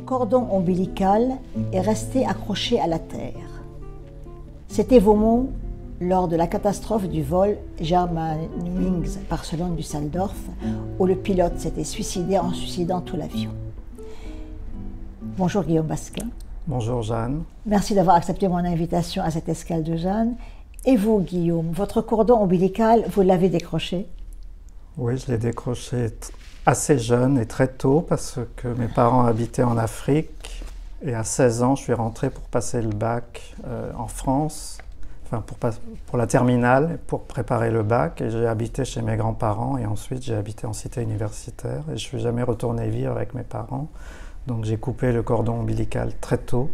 cordon ombilical est resté accroché à la terre. C'étaient vos mots lors de la catastrophe du vol Germanwings Barcelone-Düsseldorf, où le pilote s'était suicidé en suicidant tout l'avion. Bonjour Guillaume Basquin. Bonjour Jeanne. Merci d'avoir accepté mon invitation à cette escale de Jeanne. Et vous Guillaume, votre cordon ombilical, vous l'avez décroché? Oui, je l'ai décroché assez jeune et très tôt parce que mes parents habitaient en Afrique et à 16 ans, je suis rentré pour passer le bac en France, enfin pour la terminale, pour préparer le bac, et j'ai habité chez mes grands-parents et ensuite j'ai habité en cité universitaire et je ne suis jamais retourné vivre avec mes parents. Donc j'ai coupé le cordon ombilical très tôt.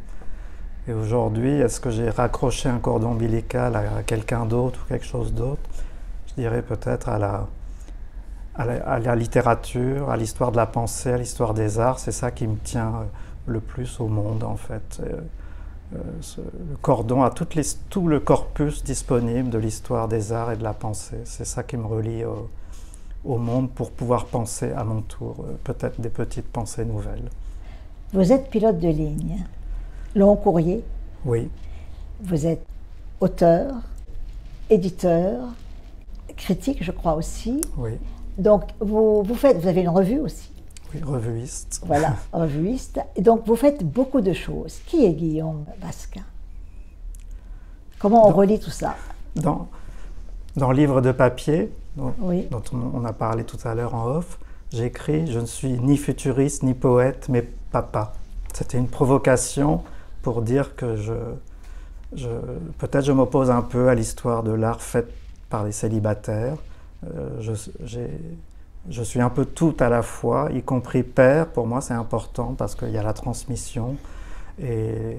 Et aujourd'hui, est-ce que j'ai raccroché un cordon ombilical à quelqu'un d'autre ou quelque chose d'autre? Je dirais peut-être à la littérature, à l'histoire de la pensée, à l'histoire des arts. C'est ça qui me tient le plus au monde, en fait. Le cordon a tout le corpus disponible de l'histoire des arts et de la pensée. C'est ça qui me relie au monde pour pouvoir penser à mon tour, peut-être des petites pensées nouvelles. Vous êtes pilote de ligne, long courrier. Oui. Vous êtes auteur, éditeur, critique, je crois aussi. Oui. Donc, vous avez une revue aussi. Oui, revuiste. Voilà, revuiste. Et donc, vous faites beaucoup de choses. Qui est Guillaume Basquin? Comment on relie tout ça? Dans Livre de papier, dont on a parlé tout à l'heure en off, j'écris « Je ne suis ni futuriste, ni poète, mais papa ». C'était une provocation pour dire que peut-être je m'oppose un peu à l'histoire de l'art faite par les célibataires. Je suis un peu tout à la fois, y compris père. Pour moi, c'est important parce qu'il y a la transmission et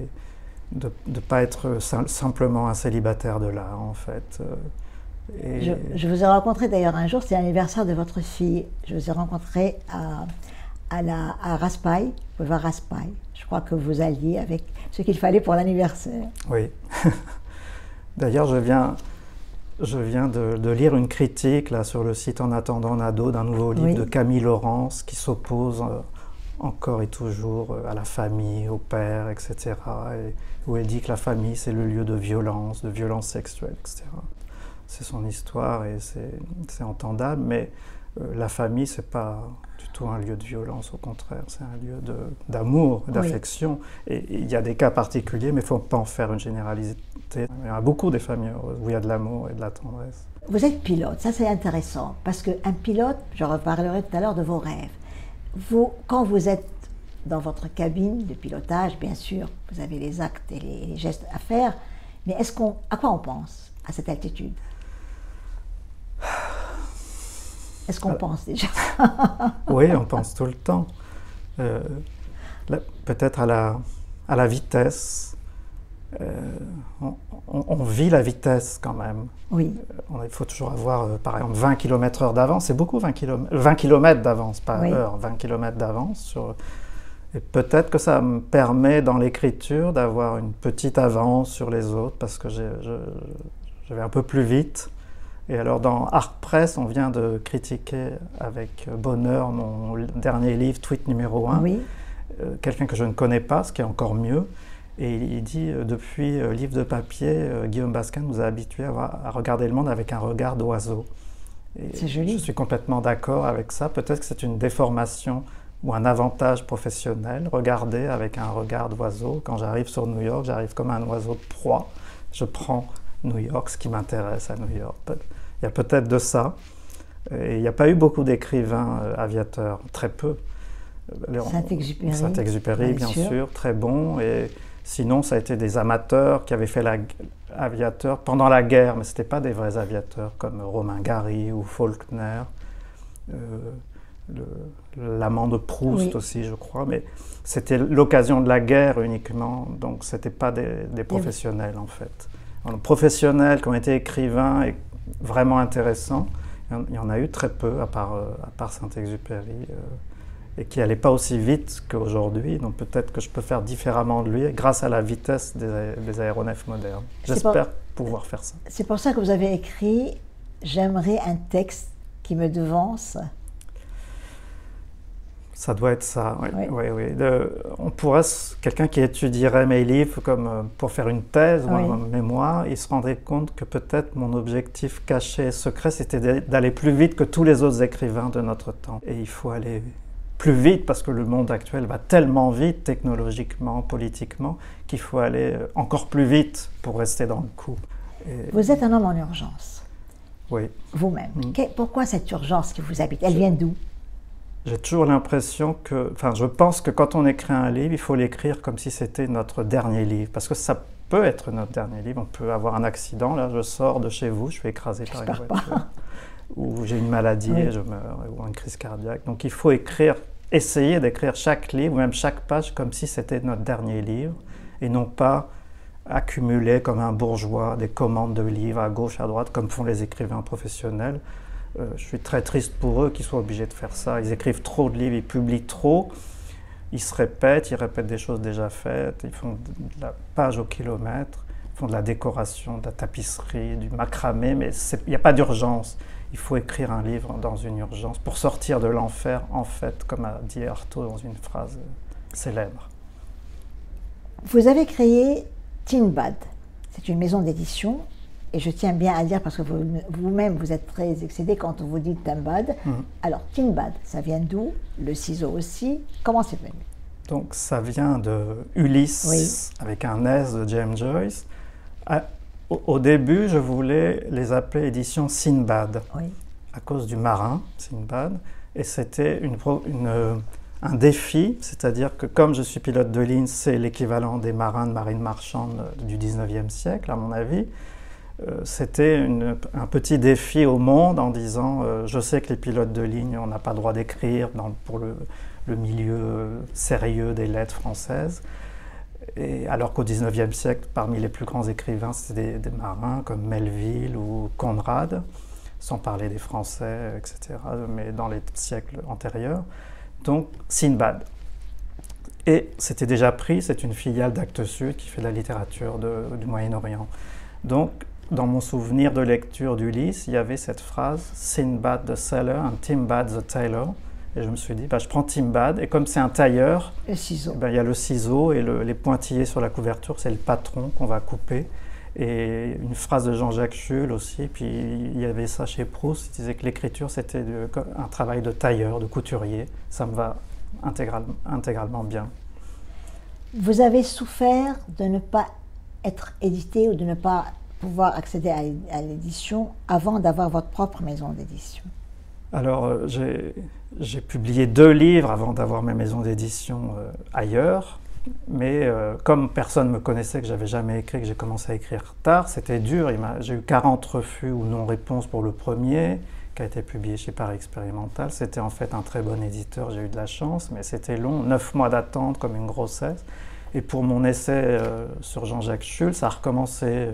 de ne pas être simplement un célibataire de l'art, en fait. Je vous ai rencontré d'ailleurs un jour, c'est l'anniversaire de votre fille. Je vous ai rencontré à Raspail, boulevard Raspail. Je crois que vous alliez avec ce qu'il fallait pour l'anniversaire. Oui. D'ailleurs, je viens de lire une critique là, sur le site En attendant Nado d'un nouveau livre de Camille Laurence qui s'oppose encore et toujours à la famille, au père, etc. Et où elle dit que la famille, c'est le lieu de violence sexuelle, etc. C'est son histoire et c'est entendable, mais la famille, c'est pas du tout un lieu de violence, au contraire, c'est un lieu d'amour, d'affection. Et il y a des cas particuliers, mais il ne faut pas en faire une généralité. Il y a beaucoup des familles heureuses où il y a de l'amour et de la tendresse. Vous êtes pilote, ça c'est intéressant, parce qu'un pilote, je reparlerai tout à l'heure de vos rêves. Quand vous êtes dans votre cabine de pilotage, bien sûr, vous avez les actes et les gestes à faire, mais à quoi on pense à cette altitude? Est-ce qu'on pense déjà? Oui, on pense tout le temps. Peut-être à la vitesse. On vit la vitesse quand même. Oui. Il faut toujours avoir, par exemple, 20 km/h d'avance. C'est beaucoup, 20 km d'avance, pas heure, 20 km d'avance. Et peut-être que ça me permet, dans l'écriture, d'avoir une petite avance sur les autres, parce que je vais un peu plus vite. Et alors dans Art Press, on vient de critiquer avec bonheur mon dernier livre, Tweet numéro 1, quelqu'un que je ne connais pas, ce qui est encore mieux. Et il dit, depuis Livre de papier, Guillaume Basquin nous a habitués à regarder le monde avec un regard d'oiseau. C'est joli. Je suis complètement d'accord avec ça. Peut-être que c'est une déformation ou un avantage professionnel. Regarder avec un regard d'oiseau. Quand j'arrive sur New York, j'arrive comme un oiseau de proie. Je prends New York, ce qui m'intéresse à New York. Il y a peut-être de ça. Et il n'y a pas eu beaucoup d'écrivains aviateurs, très peu. Saint-Exupéry. Saint-Exupéry, bien sûr, très bon. Et sinon, ça a été des amateurs qui avaient fait l'aviateur pendant la guerre, mais ce n'étaient pas des vrais aviateurs comme Romain Gary ou Faulkner. L'amant de Proust aussi, je crois. Mais c'était l'occasion de la guerre uniquement, donc ce n'étaient pas des professionnels en fait. Alors, professionnels qui ont été écrivains et vraiment intéressants, il y en a eu très peu, à part Saint-Exupéry, et qui n'allait pas aussi vite qu'aujourd'hui. Donc peut-être que je peux faire différemment de lui grâce à la vitesse des aéronefs modernes. J'espère pouvoir faire ça. C'est pour ça que vous avez écrit « J'aimerais un texte qui me devance ». Ça doit être ça, oui. Oui. Oui, oui. On pourrait, quelqu'un qui étudierait mes livres comme pour faire une thèse ou Oui. un mémoire, il se rendrait compte que peut-être mon objectif caché et secret, c'était d'aller plus vite que tous les autres écrivains de notre temps. Et il faut aller plus vite parce que le monde actuel va tellement vite, technologiquement, politiquement, qu'il faut aller encore plus vite pour rester dans le coup. Et... Vous êtes un homme en urgence. Oui. Vous-même. Pourquoi cette urgence qui vous habite? Elle vient d'où? J'ai toujours l'impression que, enfin, je pense que quand on écrit un livre, il faut l'écrire comme si c'était notre dernier livre, parce que ça peut être notre dernier livre. On peut avoir un accident, là, je sors de chez vous, je suis écrasé par une voiture, ou j'ai une maladie et je meurs, ou une crise cardiaque. Donc il faut écrire, essayer d'écrire chaque livre, ou même chaque page, comme si c'était notre dernier livre, et non pas accumuler comme un bourgeois des commandes de livres à gauche, à droite, comme font les écrivains professionnels. Je suis très triste pour eux qu'ils soient obligés de faire ça. Ils écrivent trop de livres, ils publient trop, ils se répètent, ils répètent des choses déjà faites, ils font de la page au kilomètre, ils font de la décoration, de la tapisserie, du macramé, mais il n'y a pas d'urgence. Il faut écrire un livre dans une urgence pour sortir de l'enfer, en fait, comme a dit Artaud dans une phrase célèbre. Vous avez créé Tinbad. C'est une maison d'édition. Et je tiens bien à dire, parce que vous-même, vous êtes très excédé quand on vous dit Tinbad. Alors, Tinbad, ça vient d'où? Le ciseau aussi. Comment c'est venu? Donc, ça vient de Ulysse, avec un S de James Joyce. Au début, je voulais les appeler édition Sinbad, à cause du marin, Sinbad. Et c'était un défi, c'est-à-dire que comme je suis pilote de ligne, c'est l'équivalent des marins de marine marchande du 19e siècle, à mon avis. C'était un petit défi au monde en disant je sais que les pilotes de ligne, on n'a pas le droit d'écrire pour le milieu sérieux des lettres françaises. Et alors qu'au 19e siècle, parmi les plus grands écrivains, c'était des marins comme Melville ou Conrad, sans parler des Français, etc., mais dans les siècles antérieurs. Donc, Sinbad. Et c'était déjà pris, c'est une filiale d'Actes Sud qui fait de la littérature du Moyen-Orient. Donc, dans mon souvenir de lecture d'Ulysse, il y avait cette phrase « Sinbad the sailor and Tinbad the tailor ». Et je me suis dit, je prends Tinbad, et comme c'est un tailleur, le ciseau. Il y a le ciseau et les pointillés sur la couverture, c'est le patron qu'on va couper. Et une phrase de Jean-Jacques Schull aussi, puis il y avait ça chez Proust, il disait que l'écriture c'était un travail de tailleur, de couturier. Ça me va intégralement bien. Vous avez souffert de ne pas être édité ou de ne pas pouvoir accéder à l'édition avant d'avoir votre propre maison d'édition? Alors, j'ai publié 2 livres avant d'avoir mes maisons d'édition ailleurs, mais comme personne ne me connaissait, que j'avais jamais écrit, que j'ai commencé à écrire tard, c'était dur. J'ai eu 40 refus ou non-réponses pour le premier, qui a été publié chez Paris Expérimental. C'était en fait un très bon éditeur, j'ai eu de la chance, mais c'était long, 9 mois d'attente comme une grossesse. Et pour mon essai sur Jean-Jacques Schull, ça a recommencé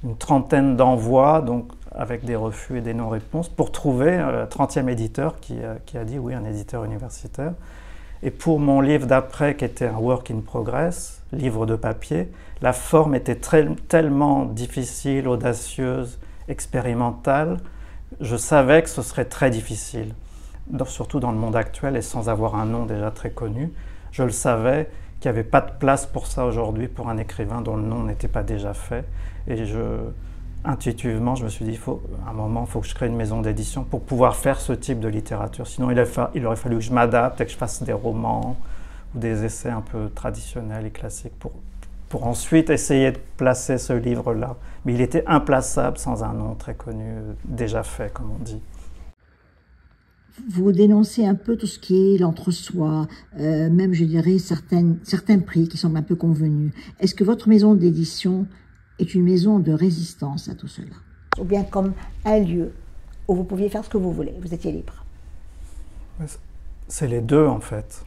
une trentaine d'envois, donc avec des refus et des non-réponses, pour trouver le 30e éditeur qui a dit oui, un éditeur universitaire. Et pour mon livre d'après, qui était un work in progress, livre de papier, la forme était tellement difficile, audacieuse, expérimentale, je savais que ce serait très difficile, surtout dans le monde actuel et sans avoir un nom déjà très connu. Je le savais qu'il n'y avait pas de place pour ça aujourd'hui pour un écrivain dont le nom n'était pas déjà fait. Et intuitivement, je me suis dit, à un moment, il faut que je crée une maison d'édition pour pouvoir faire ce type de littérature. Sinon, il aurait fallu que je m'adapte et que je fasse des romans ou des essais un peu traditionnels et classiques pour ensuite essayer de placer ce livre-là. Mais il était implaçable sans un nom très connu, déjà fait, comme on dit. Vous dénoncez un peu tout ce qui est l'entre-soi, même, je dirais, certains prix qui semblent un peu convenus. Est-ce que votre maison d'édition est une maison de résistance à tout cela? Ou bien comme un lieu où vous pouviez faire ce que vous voulez, vous étiez libre? C'est les deux, en fait.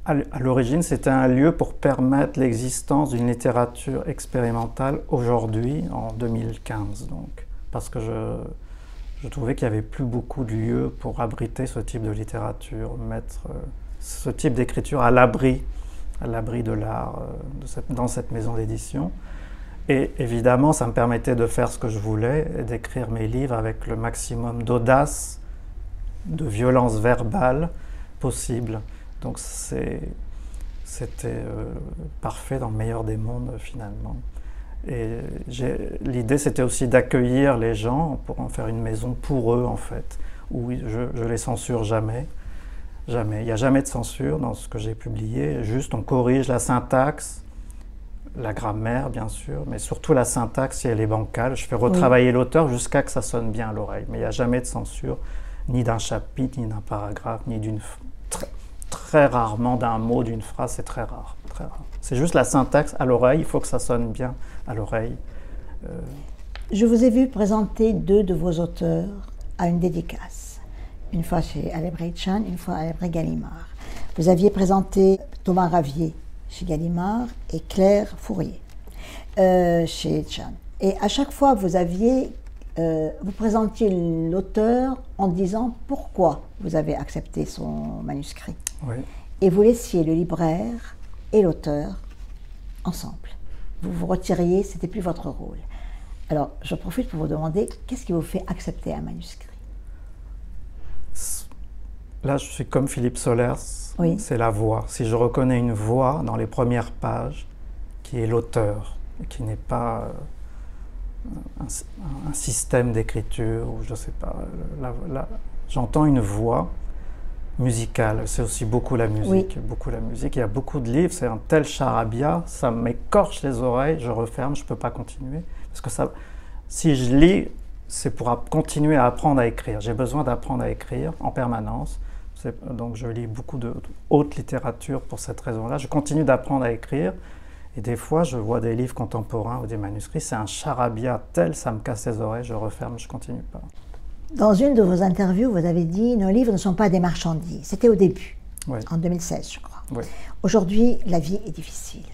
À l'origine, c'était un lieu pour permettre l'existence d'une littérature expérimentale aujourd'hui, en 2015. Donc, parce que je trouvais qu'il n'y avait plus beaucoup de lieux pour abriter ce type de littérature, mettre ce type d'écriture à l'abri de l'art dans cette maison d'édition. Et évidemment, ça me permettait de faire ce que je voulais et d'écrire mes livres avec le maximum d'audace, de violence verbale possible. Donc c'était parfait dans le meilleur des mondes finalement. Et l'idée c'était aussi d'accueillir les gens pour en faire une maison pour eux en fait, où je les censure jamais. Jamais. Il n'y a jamais de censure dans ce que j'ai publié, juste on corrige la syntaxe, la grammaire bien sûr, mais surtout la syntaxe si elle est bancale. Je fais retravailler l'auteur jusqu'à que ça sonne bien à l'oreille, mais il n'y a jamais de censure, ni d'un chapitre, ni d'un paragraphe, ni d'une... Très rarement d'un mot, d'une phrase, c'est très rare, très rare. C'est juste la syntaxe à l'oreille, il faut que ça sonne bien à l'oreille. Je vous ai vu présenter 2 de vos auteurs à une dédicace. Une fois chez Aleb Reichan, une fois à Aleb Gallimard. Vous aviez présenté Thomas Ravier chez Gallimard et Claire Fourier chez Chan. Et à chaque fois, vous présentiez l'auteur en disant pourquoi vous avez accepté son manuscrit. Oui. Et vous laissiez le libraire et l'auteur ensemble. Vous vous retiriez, c'était plus votre rôle. Alors, je profite pour vous demander, qu'est-ce qui vous fait accepter un manuscrit? Là, je suis comme Philippe Solers, oui. C'est la voix. Si je reconnais une voix dans les premières pages, qui est l'auteur, qui n'est pas un système d'écriture, ou je ne sais pas, j'entends une voix musicale, c'est aussi beaucoup la musique, beaucoup la musique. Il y a beaucoup de livres, c'est un tel charabia, ça m'écorche les oreilles, je referme, je ne peux pas continuer. Parce que si je lis, c'est pour continuer à apprendre à écrire. J'ai besoin d'apprendre à écrire en permanence. Donc je lis beaucoup de haute littérature pour cette raison-là. Je continue d'apprendre à écrire. Et des fois, je vois des livres contemporains ou des manuscrits, c'est un charabia tel, ça me casse les oreilles, je referme, je ne continue pas. Dans une de vos interviews, vous avez dit « Nos livres ne sont pas des marchandises ». C'était au début, en 2016, je crois. Oui. Aujourd'hui, la vie est difficile.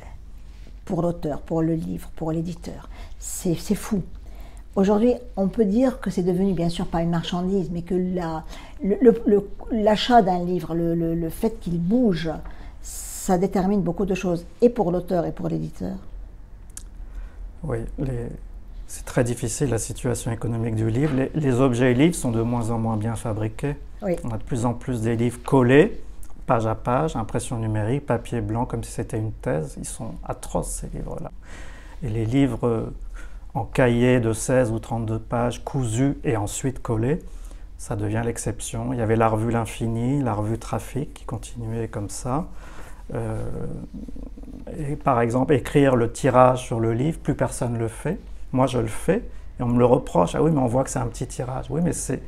Pour l'auteur, pour le livre, pour l'éditeur. C'est fou. Aujourd'hui, on peut dire que c'est devenu, bien sûr, pas une marchandise, mais que l'achat d'un livre, le fait qu'il bouge, ça détermine beaucoup de choses, et pour l'auteur et pour l'éditeur. Oui, c'est très difficile la situation économique du livre. Les objets livres sont de moins en moins bien fabriqués. Oui. On a de plus en plus des livres collés, page à page, impression numérique, papier blanc, comme si c'était une thèse. Ils sont atroces, ces livres-là. Et les livres en cahier de 16 ou 32 pages, cousus et ensuite collés, ça devient l'exception. Il y avait la revue L'Infini, la revue Trafic qui continuait comme ça. Et par exemple, écrire le tirage sur le livre, plus personne ne le fait. Moi, je le fais et on me le reproche. Ah oui, mais on voit que c'est un petit tirage. Oui, mais c'est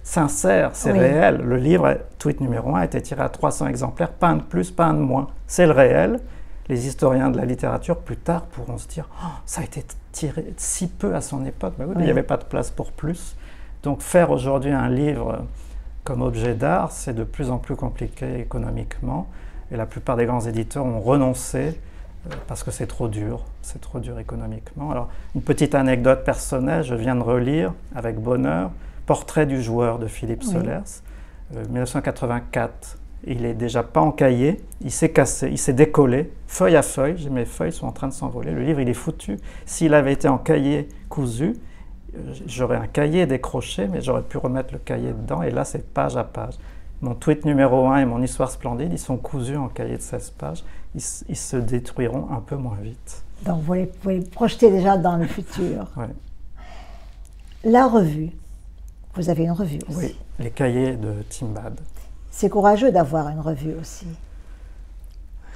sincère, c'est réel. Le livre, tweet numéro 1, a été tiré à 300 exemplaires, pas un de plus, pas un de moins. C'est le réel. Les historiens de la littérature, plus tard, pourront se dire oh, ça a été tiré si peu à son époque. Mais oui, mais il n'y avait pas de place pour plus. Donc faire aujourd'hui un livre comme objet d'art, c'est de plus en plus compliqué économiquement. Et la plupart des grands éditeurs ont renoncé parce que c'est trop dur économiquement. Alors, une petite anecdote personnelle, je viens de relire avec bonheur Portrait du joueur de Philippe Solers, 1984. Il n'est déjà pas en cahier, il s'est cassé, il s'est décollé, feuille à feuille, mes feuilles sont en train de s'envoler, le livre il est foutu. S'il avait été en cahier cousu, j'aurais un cahier décroché, mais j'aurais pu remettre le cahier dedans, et là c'est page à page. Mon tweet numéro 1 et mon histoire splendide, ils sont cousus en cahier de 16 pages, ils se détruiront un peu moins vite. Donc vous les projetez déjà dans le futur. Ouais. La revue, vous avez une revue aussi. Oui, les cahiers de Timbad. C'est courageux d'avoir une revue aussi.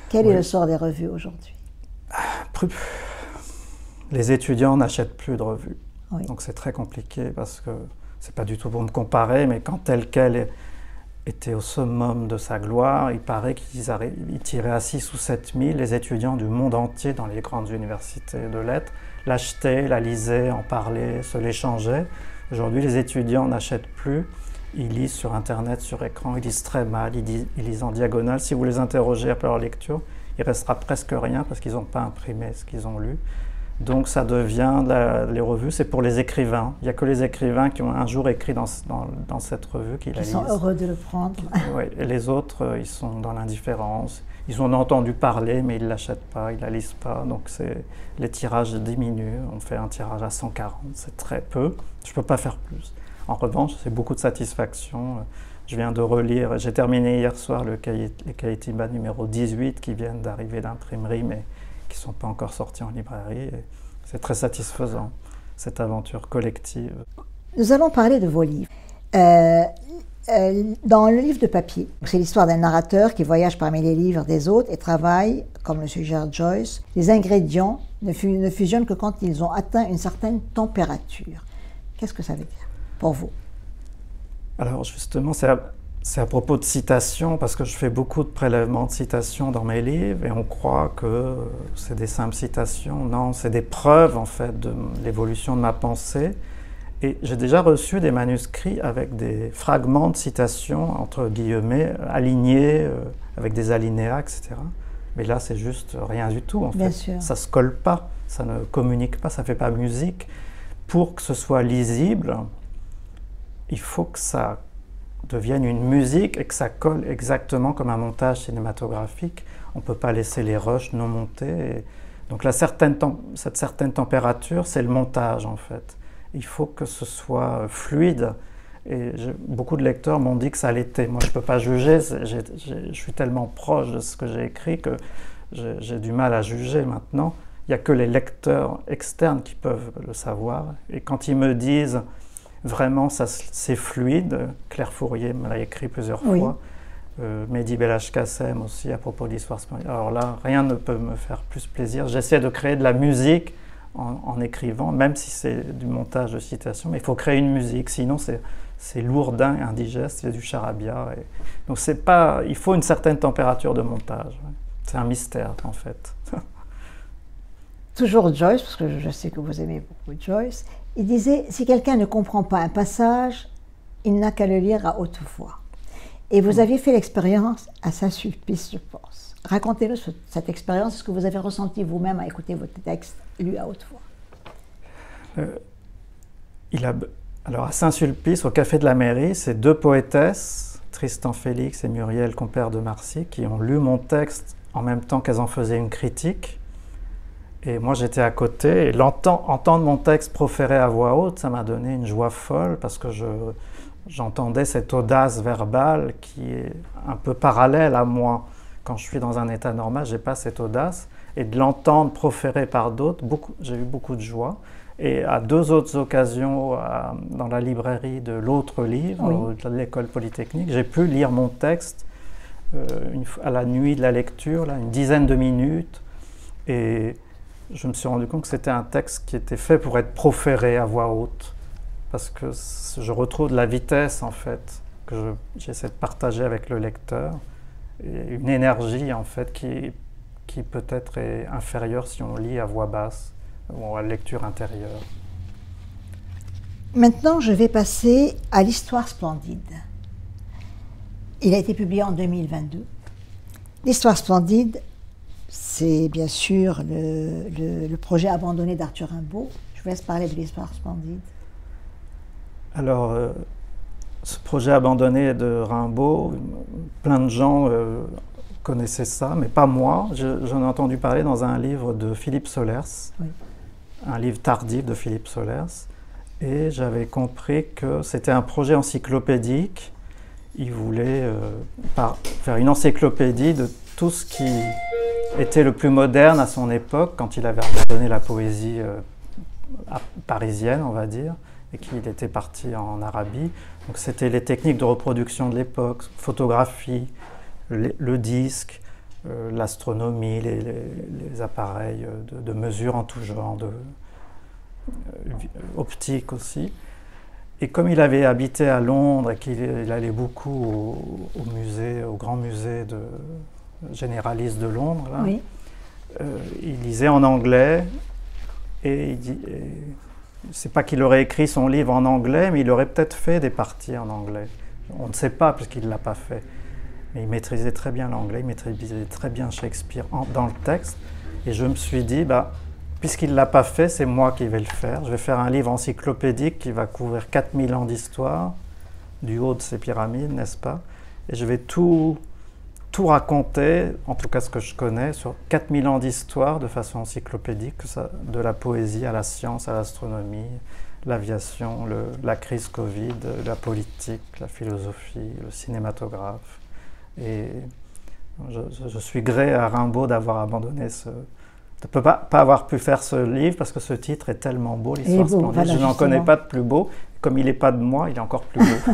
Quel est le sort des revues aujourd'hui? Les étudiants n'achètent plus de revues. Oui. Donc c'est très compliqué parce que c'est pas du tout pour me comparer, mais quand tel quel était au summum de sa gloire, il paraît qu'ils tiraient à 6 ou 7 000. Les étudiants du monde entier dans les grandes universités de lettres l'achetaient, la lisaient, en parlaient, se l'échangeaient. Aujourd'hui, les étudiants n'achètent plus. Ils lisent sur Internet, sur écran, ils lisent très mal, ils lisent en diagonale. Si vous les interrogez après leur lecture, il restera presque rien parce qu'ils n'ont pas imprimé ce qu'ils ont lu. Donc ça devient, les revues, c'est pour les écrivains. Il n'y a que les écrivains qui ont un jour écrit dans cette revue qui la lisent. Ils sont heureux de le prendre. Oui, et les autres, ils sont dans l'indifférence. Ils en ont entendu parler, mais ils ne l'achètent pas, ils ne la lisent pas. Donc les tirages diminuent. On fait un tirage à 140, c'est très peu. Je ne peux pas faire plus. En revanche, c'est beaucoup de satisfaction Je viens de relire, j'ai terminé hier soir les Kaitiba numéro 18 qui viennent d'arriver d'imprimerie mais qui ne sont pas encore sortis en librairie. C'est très satisfaisant, cette aventure collective. Nous allons parler de vos livres. Dans le livre de papier, c'est l'histoire d'un narrateur qui voyage parmi les livres des autres et travaille, comme le suggère Joyce. Les ingrédients ne fusionnent que quand ils ont atteint une certaine température. Qu'est-ce que ça veut dire pour vous? Alors justement, c'est à propos de citations, parce que je fais beaucoup de prélèvements de citations dans mes livres et on croit que c'est des simples citations. Non, c'est des preuves en fait de l'évolution de ma pensée. Et j'ai déjà reçu des manuscrits avec des fragments de citations, entre guillemets, alignés, avec des alinéas, etc. Mais là, c'est juste rien du tout, en fait. Bien sûr. Ça ne se colle pas, ça ne communique pas, ça ne fait pas musique. Pour que ce soit lisible, il faut que ça devienne une musique et que ça colle exactement comme un montage cinématographique. On ne peut pas laisser les rushs non montés. Et donc cette certaine température, c'est le montage, en fait. Il faut que ce soit fluide. Et beaucoup de lecteurs m'ont dit que ça l'était. Moi, je ne peux pas juger. Je suis tellement proche de ce que j'ai écrit que j'ai du mal à juger maintenant. Il n'y a que les lecteurs externes qui peuvent le savoir. Et quand ils me disent vraiment c'est fluide, Claire Fourier me l'a écrit plusieurs fois, Mehdi Belhaj-Kassem aussi à propos de l'histoire splendide. Alors là, rien ne peut me faire plus plaisir. J'essaie de créer de la musique en écrivant, même si c'est du montage de citations, mais il faut créer une musique, sinon c'est lourdin, indigeste, c'est du charabia. Donc il faut une certaine température de montage. C'est un mystère en fait. Toujours Joyce, parce que je sais que vous aimez beaucoup Joyce, il disait, si quelqu'un ne comprend pas un passage, il n'a qu'à le lire à haute voix. Et vous aviez fait l'expérience à Saint-Sulpice, je pense. Racontez-nous cette expérience, ce que vous avez ressenti vous-même à écouter votre texte lu à haute voix. Alors à Saint-Sulpice, au Café de la Mairie, c'est deux poétesses, Tristan Félix et Muriel Compère de Marcy, qui ont lu mon texte en même temps qu'elles en faisaient une critique. Et moi j'étais à côté, et entendre mon texte proféré à voix haute, ça m'a donné une joie folle, parce que j'entendais cette audace verbale qui est un peu parallèle à moi. Quand je suis dans un état normal, je n'ai pas cette audace. Et de l'entendre proféré par d'autres, j'ai eu beaucoup de joie. Et à deux autres occasions, dans la librairie de l'autre livre, de l'école polytechnique, j'ai pu lire mon texte à la nuit de la lecture, là, une dizaine de minutes. Et je me suis rendu compte que c'était un texte qui était fait pour être proféré à voix haute. Parce que je retrouve de la vitesse, en fait, que j'essaie de partager avec le lecteur. Et une énergie, en fait, qui peut-être est inférieure si on lit à voix basse ou à lecture intérieure. Maintenant, je vais passer à l'Histoire splendide. Il a été publié en 2022. L'Histoire splendide, c'est bien sûr le projet abandonné d'Arthur Rimbaud. Je vous laisse parler de l'Histoire splendide. Alors, ce projet abandonné de Rimbaud, plein de gens connaissaient ça, mais pas moi. J'en ai entendu parler dans un livre de Philippe Solers, un livre tardif de Philippe Solers, et j'avais compris que c'était un projet encyclopédique. Il voulait faire une encyclopédie de tout ce qui était le plus moderne à son époque, quand il avait abandonné la poésie parisienne, on va dire, et qu'il était parti en Arabie. Donc c'était les techniques de reproduction de l'époque, photographie, le disque, l'astronomie, les appareils de mesure en tout genre, optique aussi. Et comme il avait habité à Londres et qu'il allait beaucoup au grand musée généraliste de Londres, là, il lisait en anglais et il dit... C'est pas qu'il aurait écrit son livre en anglais, mais il aurait peut-être fait des parties en anglais. On ne sait pas, puisqu'il ne l'a pas fait. Mais il maîtrisait très bien l'anglais, il maîtrisait très bien Shakespeare dans le texte. Et je me suis dit, puisqu'il ne l'a pas fait, c'est moi qui vais le faire. Je vais faire un livre encyclopédique qui va couvrir 4000 ans d'histoire, du haut de ces pyramides, n'est-ce pas? Et je vais tout raconter, en tout cas ce que je connais, sur 4000 ans d'histoire de façon encyclopédique, de la poésie à la science, à l'astronomie, l'aviation, la crise Covid, la politique, la philosophie, le cinématographe. Et je suis gré à Rimbaud d'avoir abandonné de ne pas avoir pu faire ce livre parce que ce titre est tellement beau, l'histoire splendide. Voilà, je n'en connais pas de plus beau. Comme il n'est pas de moi, il est encore plus beau,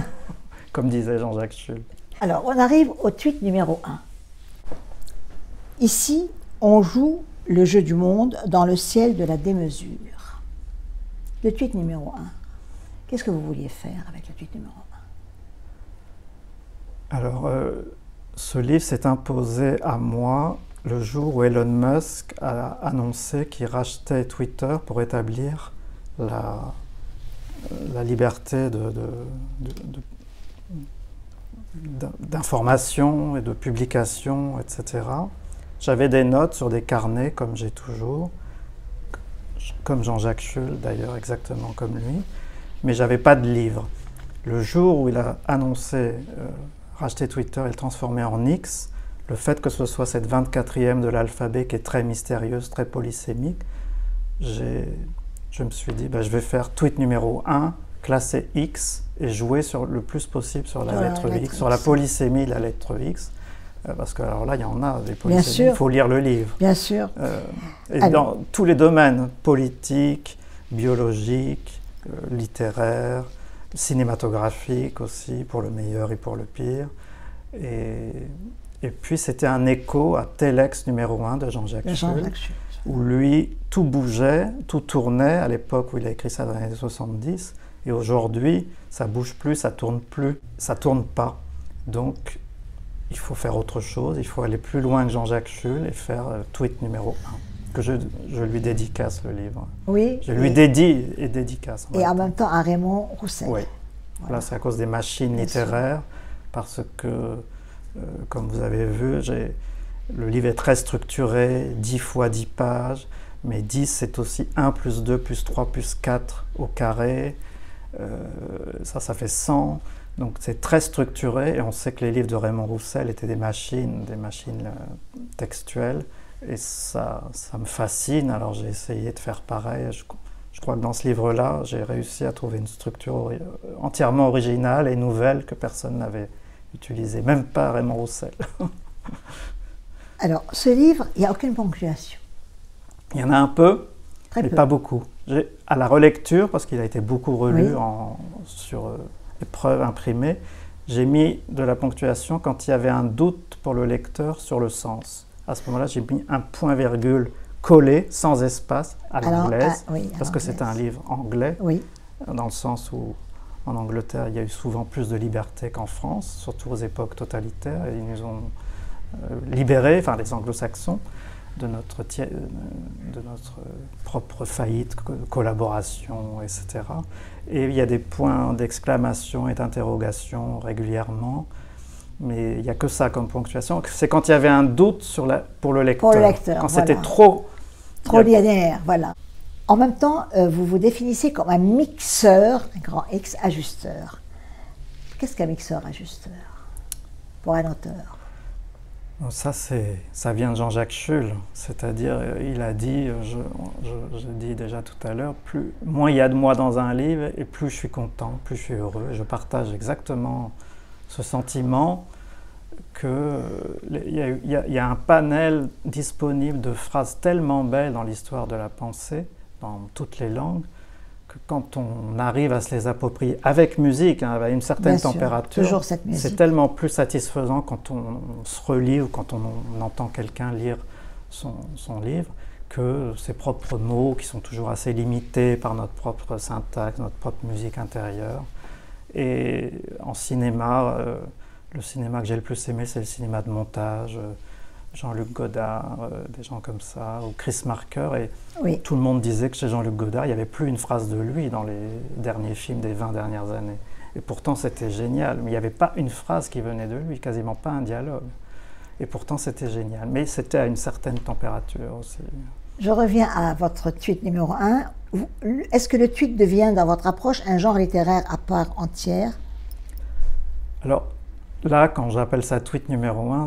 comme disait Jean-Jacques Schull. Alors, on arrive au tweet numéro 1. Ici, on joue le jeu du monde dans le ciel de la démesure. Le tweet numéro 1. Qu'est-ce que vous vouliez faire avec le tweet numéro 1? Alors, ce livre s'est imposé à moi le jour où Elon Musk a annoncé qu'il rachetait Twitter pour établir la liberté d'information et de publication, etc. J'avais des notes sur des carnets, comme j'ai toujours, comme Jean-Jacques Schull d'ailleurs, exactement comme lui, mais je n'avais pas de livre. Le jour où il a annoncé racheter Twitter et le transformer en X, le fait que ce soit cette 24e de l'alphabet qui est très mystérieuse, très polysémique, je me suis dit, je vais faire tweet numéro 1, classé X, et jouer le plus possible sur la lettre X, sur la polysémie de la lettre X. Parce que alors là, il y en a des polysémies, il faut lire le livre. Bien sûr. Et dans tous les domaines, politique, biologique, littéraire, cinématographique aussi, pour le meilleur et pour le pire. Et puis c'était un écho à Telex numéro 1 de Jean-Jacques Schull, où lui, tout bougeait, tout tournait, à l'époque où il a écrit ça dans les années 70, et aujourd'hui, ça bouge plus, ça tourne pas. Donc, il faut faire autre chose, il faut aller plus loin que Jean-Jacques Schull et faire tweet numéro 1, que je lui dédicace le livre. Oui. Je lui dédie et dédicace. Et en même temps à Raymond Roussel. Oui. Voilà. Là, c'est à cause des machines littéraires, parce que, comme vous avez vu, le livre est très structuré, 10 fois 10 pages, mais 10 c'est aussi 1 plus 2 plus 3 plus 4 au carré, ça fait 100. Donc c'est très structuré, et on sait que les livres de Raymond Roussel étaient des machines textuelles, et ça me fascine, alors j'ai essayé de faire pareil. Je crois que dans ce livre-là, j'ai réussi à trouver une structure entièrement originale et nouvelle que personne n'avait utilisée, même pas Raymond Roussel. Alors, ce livre, il n'y a aucune ponctuation. Il y en a un peu, mais peu. Pas beaucoup. À la relecture, parce qu'il a été beaucoup relu sur épreuve imprimée, j'ai mis de la ponctuation quand il y avait un doute pour le lecteur sur le sens. À ce moment-là, j'ai mis un point-virgule collé, sans espace, à l'anglaise, parce que c'est un livre anglais, dans le sens où en Angleterre, il y a eu souvent plus de liberté qu'en France, surtout aux époques totalitaires, et ils nous ont libérés, enfin les anglo-saxons, de notre propre faillite, collaboration, etc. Et il y a des points d'exclamation et d'interrogation régulièrement, mais il n'y a que ça comme ponctuation. C'est quand il y avait un doute pour le lecteur. Pour le lecteur, quand c'était trop linéaire, voilà. En même temps, vous vous définissez comme un mixeur, un grand X, ajusteur. Qu'est-ce qu'un mixeur ajusteur pour un auteur? Ça vient de Jean-Jacques Schull, c'est-à-dire, il a dit, je dis déjà tout à l'heure, moins il y a de moi dans un livre, et plus je suis content, plus je suis heureux. Je partage exactement ce sentiment qu'il y a un panel disponible de phrases tellement belles dans l'histoire de la pensée, dans toutes les langues, que quand on arrive à se les approprier avec musique, avec une certaine température, c'est tellement plus satisfaisant quand on se relit ou quand on entend quelqu'un lire son livre, que ses propres mots qui sont toujours assez limités par notre propre syntaxe, notre propre musique intérieure. Et en cinéma, le cinéma que j'ai le plus aimé, c'est le cinéma de montage, Jean-Luc Godard, des gens comme ça, ou Chris Marker, et tout le monde disait que chez Jean-Luc Godard, il n'y avait plus une phrase de lui dans les derniers films des 20 dernières années. Et pourtant, c'était génial, mais il n'y avait pas une phrase qui venait de lui, quasiment pas un dialogue. Et pourtant, c'était génial, mais c'était à une certaine température aussi. Je reviens à votre tweet numéro 1. Est-ce que le tweet devient, dans votre approche, un genre littéraire à part entière? Alors, là, quand j'appelle ça tweet numéro 1,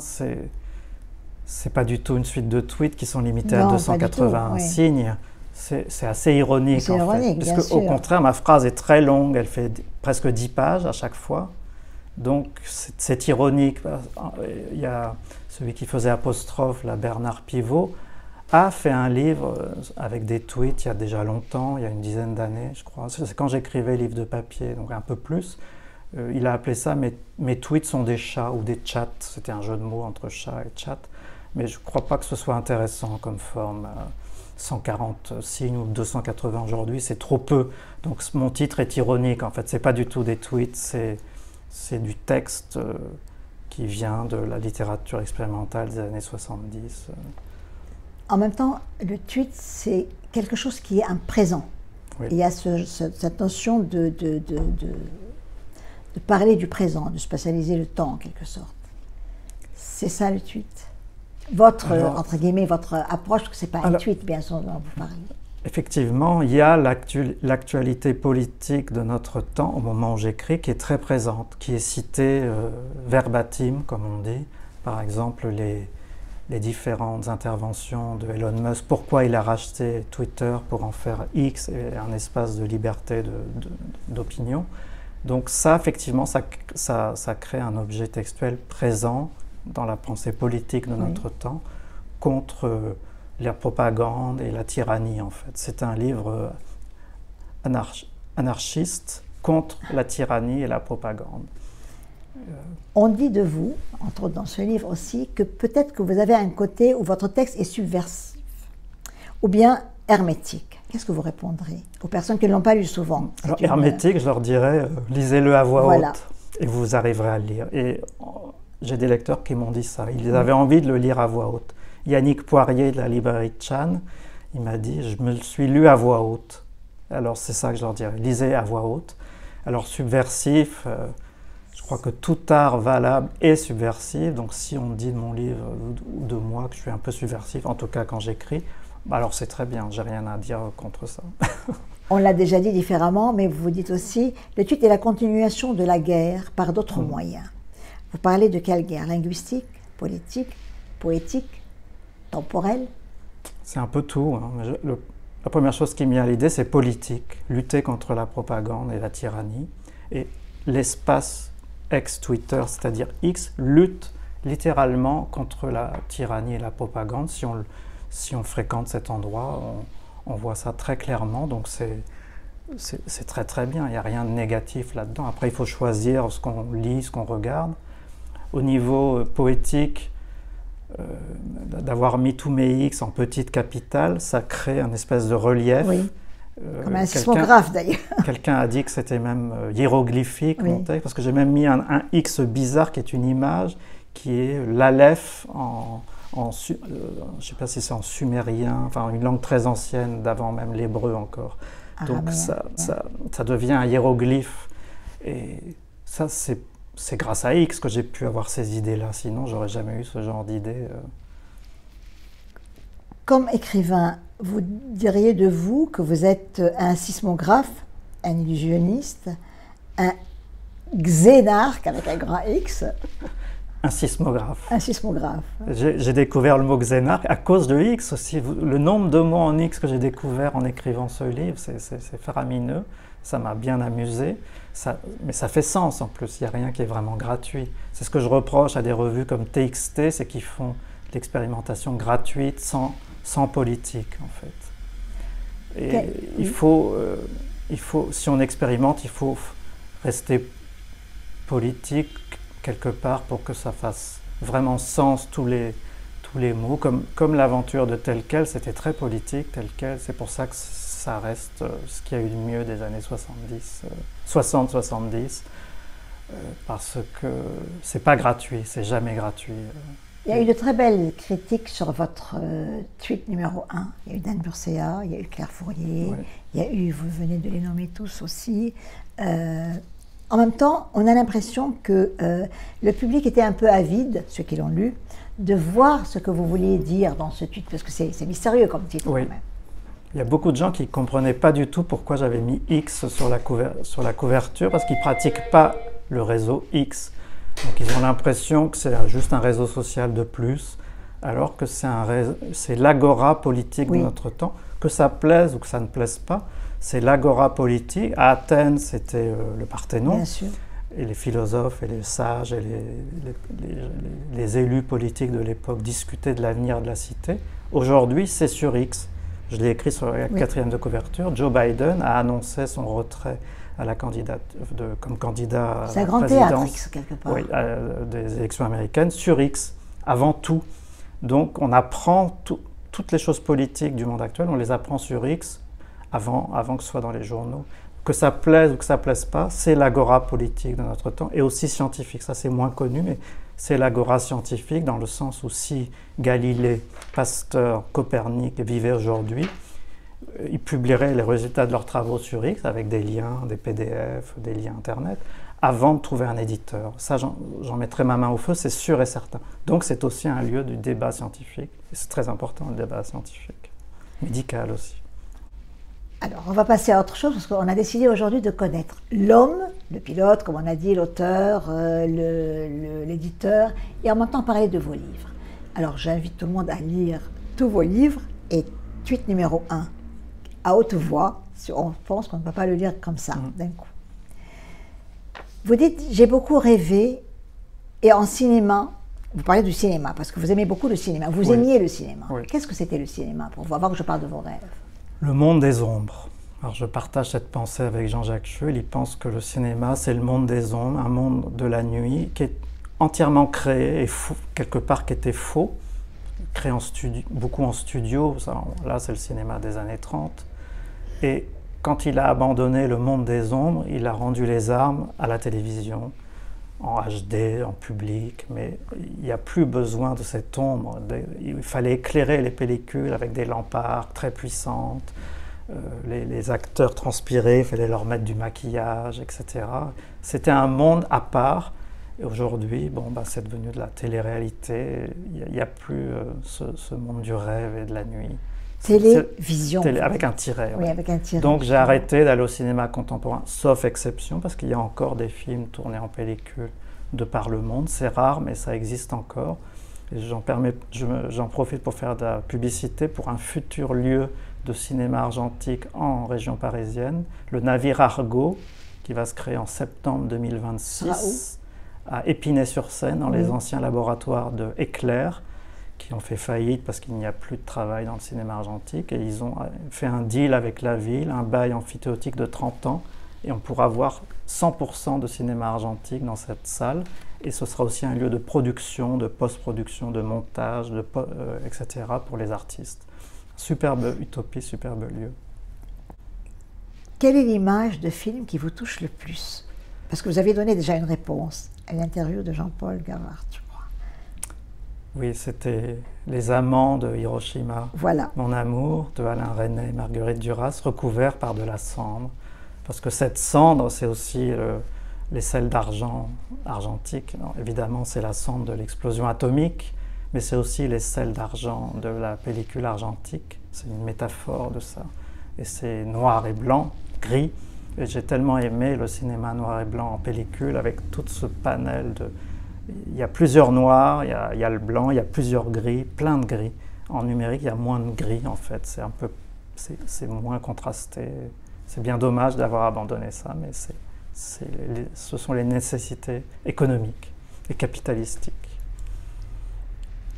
c'est pas du tout une suite de tweets qui sont limités à 280 signes. c'est assez ironique, C'est en ironique, fait. bien Puisque, au sûr. contraire, ma phrase est très longue, elle fait presque 10 pages à chaque fois. Donc, c'est ironique. Il y a celui qui faisait apostrophe, là, Bernard Pivot, a fait un livre avec des tweets il y a déjà longtemps, il y a une dizaine d'années, je crois. C'est quand j'écrivais livre de papier, donc un peu plus. Il a appelé ça mes tweets sont des chats ou des chats. C'était un jeu de mots entre chat et chat. Mais je ne crois pas que ce soit intéressant comme forme. 140 signes ou 280 aujourd'hui, c'est trop peu. Donc mon titre est ironique, en fait. Ce n'est pas du tout des tweets, c'est du texte qui vient de la littérature expérimentale des années 70. En même temps, le tweet, c'est quelque chose qui est un présent. Oui. Il y a cette notion de parler du présent, de spatialiser le temps en quelque sorte. C'est ça le tweet. Votre, entre guillemets, votre approche, que ce n'est pas un tweet bien sûr dont vous parlez. Effectivement, il y a l'actualité politique de notre temps, au moment où j'écris, qui est très présente, qui est citée verbatim, comme on dit. Par exemple, les différentes interventions de Elon Musk, pourquoi il a racheté Twitter pour en faire X et un espace de liberté d'opinion. Donc ça, effectivement, ça crée un objet textuel présent dans la pensée politique de notre temps contre la propagande et la tyrannie, en fait. C'est un livre anarchiste contre la tyrannie et la propagande. On dit de vous, entre autres dans ce livre aussi, que peut-être que vous avez un côté où votre texte est subversif ou bien hermétique. Qu'est-ce que vous répondrez aux personnes qui ne l'ont pas lu souvent? Alors, hermétique, je leur dirais, lisez-le à voix haute et vous arriverez à le lire. Et j'ai des lecteurs qui m'ont dit ça. Ils avaient envie de le lire à voix haute. Yannick Poirier de la librairie Chan, il m'a dit, je me le suis lu à voix haute. Alors c'est ça que je leur dirais, lisez à voix haute. Alors subversif, je crois que tout art valable est subversif. Donc si on dit de mon livre ou de moi que je suis un peu subversif, en tout cas quand j'écris, alors c'est très bien, j'ai rien à dire contre ça. On l'a déjà dit différemment, mais vous dites aussi, le tweet est la continuation de la guerre par d'autres moyens. Vous parlez de quelle guerre? Linguistique, politique, poétique, temporelle? C'est un peu tout. Hein. La première chose qui me vient à l'idée, c'est politique. Lutter contre la propagande et la tyrannie. Et l'espace ex-Twitter, c'est-à-dire X, lutte littéralement contre la tyrannie et la propagande. Si on fréquente cet endroit, on voit ça très clairement. Donc c'est très très bien. Il n'y a rien de négatif là-dedans. Après, il faut choisir ce qu'on lit, ce qu'on regarde. Au niveau poétique, d'avoir mis tous mes X en petite capitale, ça crée un espèce de relief. Oui, comme un sismographe d'ailleurs. Quelqu'un a dit que c'était même hiéroglyphique, mon texte, parce que j'ai même mis un X bizarre qui est une image, qui est l'aleph je ne sais pas si c'est en sumérien, enfin une langue très ancienne, d'avant même l'hébreu encore. Donc ça devient un hiéroglyphe. Et ça, c'est grâce à X que j'ai pu avoir ces idées-là, sinon j'aurais jamais eu ce genre d'idées. Comme écrivain, vous diriez de vous que vous êtes un sismographe, un illusionniste, un xénarque avec un grand X. Un sismographe. Un sismographe. J'ai découvert le mot xénarque à cause de X aussi. Le nombre de mots en X que j'ai découvert en écrivant ce livre, c'est faramineux. Ça m'a bien amusé. Mais ça fait sens en plus. Il n'y a rien qui est vraiment gratuit. C'est ce que je reproche à des revues comme TXT, c'est qu'ils font de l'expérimentation gratuite sans politique en fait. Et il faut, si on expérimente, il faut rester politique quelque part pour que ça fasse vraiment sens tous les mots. Comme l'aventure de Tel Quel, c'était très politique, Tel Quel. C'est pour ça que ça reste ce qu'il y a eu de mieux des années 60-70, parce que c'est pas gratuit, c'est jamais gratuit. Il y a eu de très belles critiques sur votre tweet numéro 1. Il y a eu Dan Bursea, il y a eu Claire Fourier, il y a eu, vous venez de les nommer tous aussi. En même temps, on a l'impression que le public était un peu avide, ceux qui l'ont lu, de voir ce que vous vouliez dire dans ce tweet, parce que c'est mystérieux comme titre quand même. Il y a beaucoup de gens qui ne comprenaient pas du tout pourquoi j'avais mis X sur la couverture, parce qu'ils ne pratiquent pas le réseau X. Donc ils ont l'impression que c'est juste un réseau social de plus, alors que c'est l'agora politique de notre temps, Que ça plaise ou que ça ne plaise pas, c'est l'agora politique. À Athènes, c'était le Parthénon. Bien sûr. Et les philosophes et les sages et les élus politiques de l'époque discutaient de l'avenir de la cité. Aujourd'hui, c'est sur X. Je l'ai écrit sur la quatrième de couverture. Joe Biden a annoncé son retrait à la comme candidat à la présidence. C'est un grand théâtre, X, quelque part. Oui, des élections américaines sur X, avant tout. Donc, on apprend toutes les choses politiques du monde actuel, on les apprend sur X avant que ce soit dans les journaux. Que ça plaise ou que ça ne plaise pas, c'est l'agora politique de notre temps, et aussi scientifique. Ça, c'est moins connu, mais c'est l'agora scientifique dans le sens où si Galilée, Pasteur, Copernic vivaient aujourd'hui, ils publieraient les résultats de leurs travaux sur X avec des liens, des PDF, des liens Internet, avant de trouver un éditeur. Ça, j'en mettrai ma main au feu, c'est sûr et certain. Donc, c'est aussi un lieu du débat scientifique. Et c'est très important, le débat scientifique, médical aussi. Alors, on va passer à autre chose, parce qu'on a décidé aujourd'hui de connaître l'homme, le pilote, comme on a dit, l'auteur, l'éditeur, et en même temps parler de vos livres. Alors, j'invite tout le monde à lire tous vos livres, et tweet numéro 1, à haute voix, on pense qu'on ne peut pas le lire comme ça, d'un coup. Vous dites, j'ai beaucoup rêvé, et en cinéma, vous parlez du cinéma, parce que vous aimez beaucoup le cinéma, vous aimiez le cinéma. Oui. Qu'est-ce que c'était le cinéma, pour vous, avant que je parle de vos rêves? Le monde des ombres. Alors je partage cette pensée avec Jean-Jacques Schul. Il pense que le cinéma, c'est le monde des ombres, un monde de la nuit qui est entièrement créé et fou, quelque part qui était faux, créé beaucoup en studio. Là, c'est le cinéma des années 30. Et quand il a abandonné le monde des ombres, il a rendu les armes à la télévision, en HD, en public, mais il n'y a plus besoin de cette ombre. Il fallait éclairer les pellicules avec des lampades très puissantes. Les acteurs transpiraient, il fallait leur mettre du maquillage, etc. C'était un monde à part. Et aujourd'hui, c'est devenu de la télé-réalité. Il n'y a plus ce monde du rêve et de la nuit. Télévision. Avec un tiret. Oui, avec un tiret. Donc j'ai arrêté d'aller au cinéma contemporain, sauf exception, parce qu'il y a encore des films tournés en pellicule de par le monde. C'est rare, mais ça existe encore. Et j'en profite pour faire de la publicité pour un futur lieu de cinéma argentique en région parisienne, le Navire Argo, qui va se créer en septembre 2026 à Épinay-sur-Seine, dans les anciens laboratoires de Éclair, qui ont fait faillite parce qu'il n'y a plus de travail dans le cinéma argentique, et ils ont fait un deal avec la ville, un bail amphithéotique de 30 ans, et on pourra voir 100% de cinéma argentique dans cette salle, et ce sera aussi un lieu de production, de post-production, de montage, etc. pour les artistes. Superbe utopie, superbe lieu. Quelle est l'image de film qui vous touche le plus? Parce que vous avez donné déjà une réponse à l'interview de Jean-Paul Gavard, je crois. Oui, c'était Les Amants de Hiroshima. Voilà. Mon amour de Alain Resnais et Marguerite Duras, recouvert par de la cendre. Parce que cette cendre, c'est aussi les sels d'argent argentiques. Alors, évidemment, c'est la cendre de l'explosion atomique, mais c'est aussi les sels d'argent de la pellicule argentique. C'est une métaphore de ça. Et c'est noir et blanc, gris. Et j'ai tellement aimé le cinéma noir et blanc en pellicule avec tout ce panel de... Il y a plusieurs noirs, il y a le blanc, il y a plusieurs gris, plein de gris. En numérique, il y a moins de gris en fait. C'est moins contrasté. C'est bien dommage d'avoir abandonné ça, mais ce sont les nécessités économiques et capitalistiques.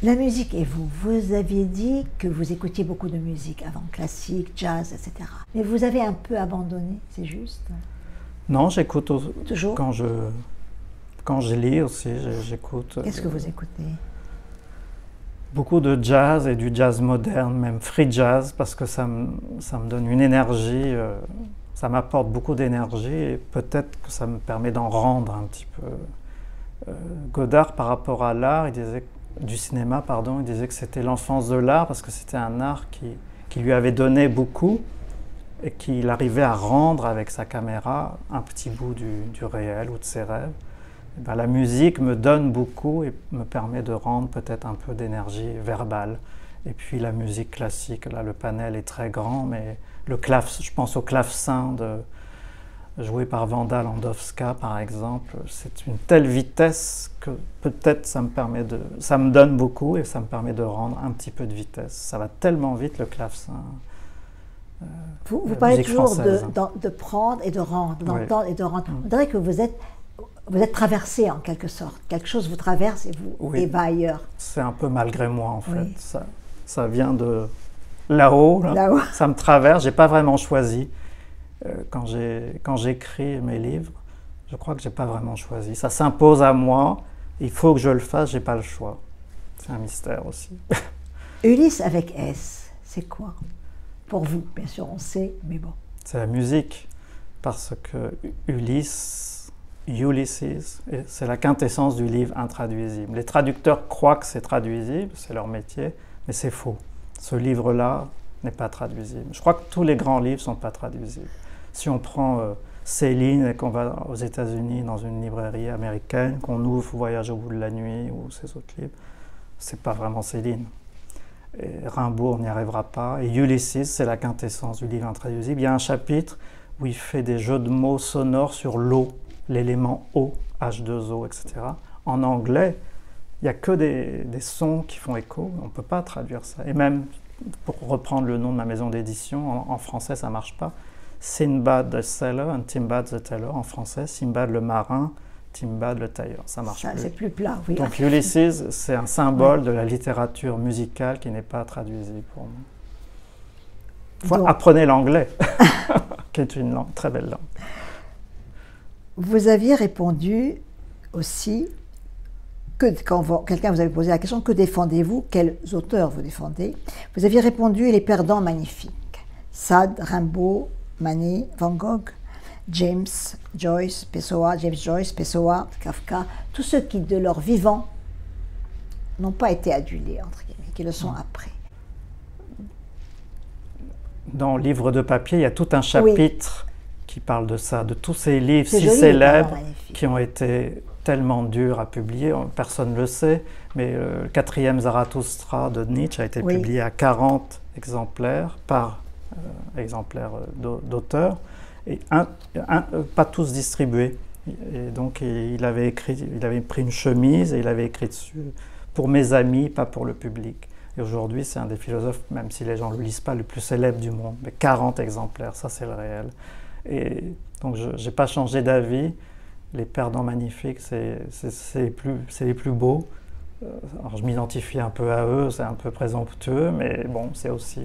La musique et vous, vous aviez dit que vous écoutiez beaucoup de musique avant, classique, jazz, etc. Mais vous avez un peu abandonné, c'est juste? Non, j'écoute toujours. Quand je lis aussi, j'écoute. Qu'est-ce que vous écoutez? Beaucoup de jazz et du jazz moderne, même free jazz, parce que ça me donne une énergie, ça m'apporte beaucoup d'énergie et peut-être que ça me permet d'en rendre un petit peu. Godard, par rapport à l'art, du cinéma, il disait que c'était l'enfance de l'art parce que c'était un art qui lui avait donné beaucoup et qu'il arrivait à rendre avec sa caméra un petit bout du réel ou de ses rêves. La musique me donne beaucoup et me permet de rendre peut-être un peu d'énergie verbale. Et puis la musique classique, là le panel est très grand, mais je pense au clavecin joué par Wanda Landowska par exemple, c'est une telle vitesse que peut-être ça me donne beaucoup et ça me permet de rendre un petit peu de vitesse. Ça va tellement vite le clavecin. Vous parlez musique toujours française. de prendre et de rendre, d'entendre et de rendre. On dirait que vous êtes traversé en quelque sorte. Quelque chose vous traverse et va ailleurs. C'est un peu malgré moi en fait. Oui. Ça vient de là-haut. Là-haut. Ça me traverse. J'ai pas vraiment choisi. Quand j'écris mes livres, je crois que j'ai pas vraiment choisi. Ça s'impose à moi. Il faut que je le fasse. J'ai pas le choix. C'est un mystère aussi. Ulysse avec S, c'est quoi? Pour vous, bien sûr, on sait, mais bon. C'est la musique, parce que Ulysses, c'est la quintessence du livre intraduisible. Les traducteurs croient que c'est traduisible, c'est leur métier, mais c'est faux. Ce livre-là n'est pas traduisible. Je crois que tous les grands livres ne sont pas traduisibles. Si on prend Céline et qu'on va aux États-Unis dans une librairie américaine, qu'on ouvre Voyage au bout de la nuit ou ces autres livres, c'est pas vraiment Céline. Et Rimbaud, on n'y arrivera pas. Et Ulysses, c'est la quintessence du livre intraduisible. Il y a un chapitre où il fait des jeux de mots sonores sur l'eau, l'élément eau, H2O, etc. En anglais, il n'y a que des sons qui font écho. On ne peut pas traduire ça. Et même, pour reprendre le nom de ma maison d'édition, en français, ça ne marche pas. Sinbad the Sailor and Timbad the Tailor. En français, Sinbad le marin, Timbad le tailleur. Ça marche plus. C'est plus plat, oui. Donc Ulysses, c'est un symbole de la littérature musicale qui n'est pas traduisible pour moi. Donc, apprenez l'anglais, qui est une langue, très belle langue. Vous aviez répondu aussi que quand quelqu'un vous avait posé la question, que défendez-vous, quels auteurs vous défendez? Vous aviez répondu les perdants magnifiques. Sade, Rimbaud, Manet, Van Gogh, James Joyce, Pessoa, Kafka, tous ceux qui, de leur vivant, n'ont pas été adulés, entre guillemets, qui le sont après. Dans le livre de papier, il y a tout un chapitre qui parle de ça, de tous ces livres si célèbres qui ont été tellement durs à publier. Personne ne le sait, mais le 4e Zarathustra de Nietzsche a été publié à 40 exemplaires par exemplaire d'auteur. Et pas tous distribués. Et donc il avait pris une chemise et il avait écrit dessus « Pour mes amis, pas pour le public ». Et aujourd'hui, c'est un des philosophes, même si les gens ne le lisent pas, le plus célèbre du monde. Mais 40 exemplaires, ça c'est le réel. Et donc je n'ai pas changé d'avis. Les perdants magnifiques, c'est les plus beaux. Alors je m'identifie un peu à eux, c'est un peu présomptueux, mais bon, c'est aussi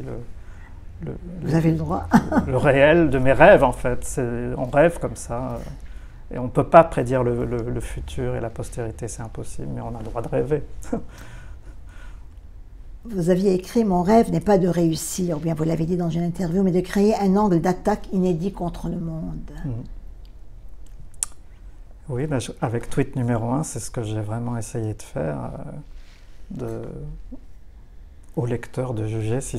vous avez le droit. Le réel de mes rêves, en fait. On rêve comme ça. Et on ne peut pas prédire le futur et la postérité, c'est impossible, mais on a le droit de rêver. Vous aviez écrit « Mon rêve n'est pas de réussir », ou bien vous l'avez dit dans une interview, mais de créer un angle d'attaque inédit contre le monde. Oui, ben avec tweet numéro 1, c'est ce que j'ai vraiment essayé de faire. Au lecteur de juger si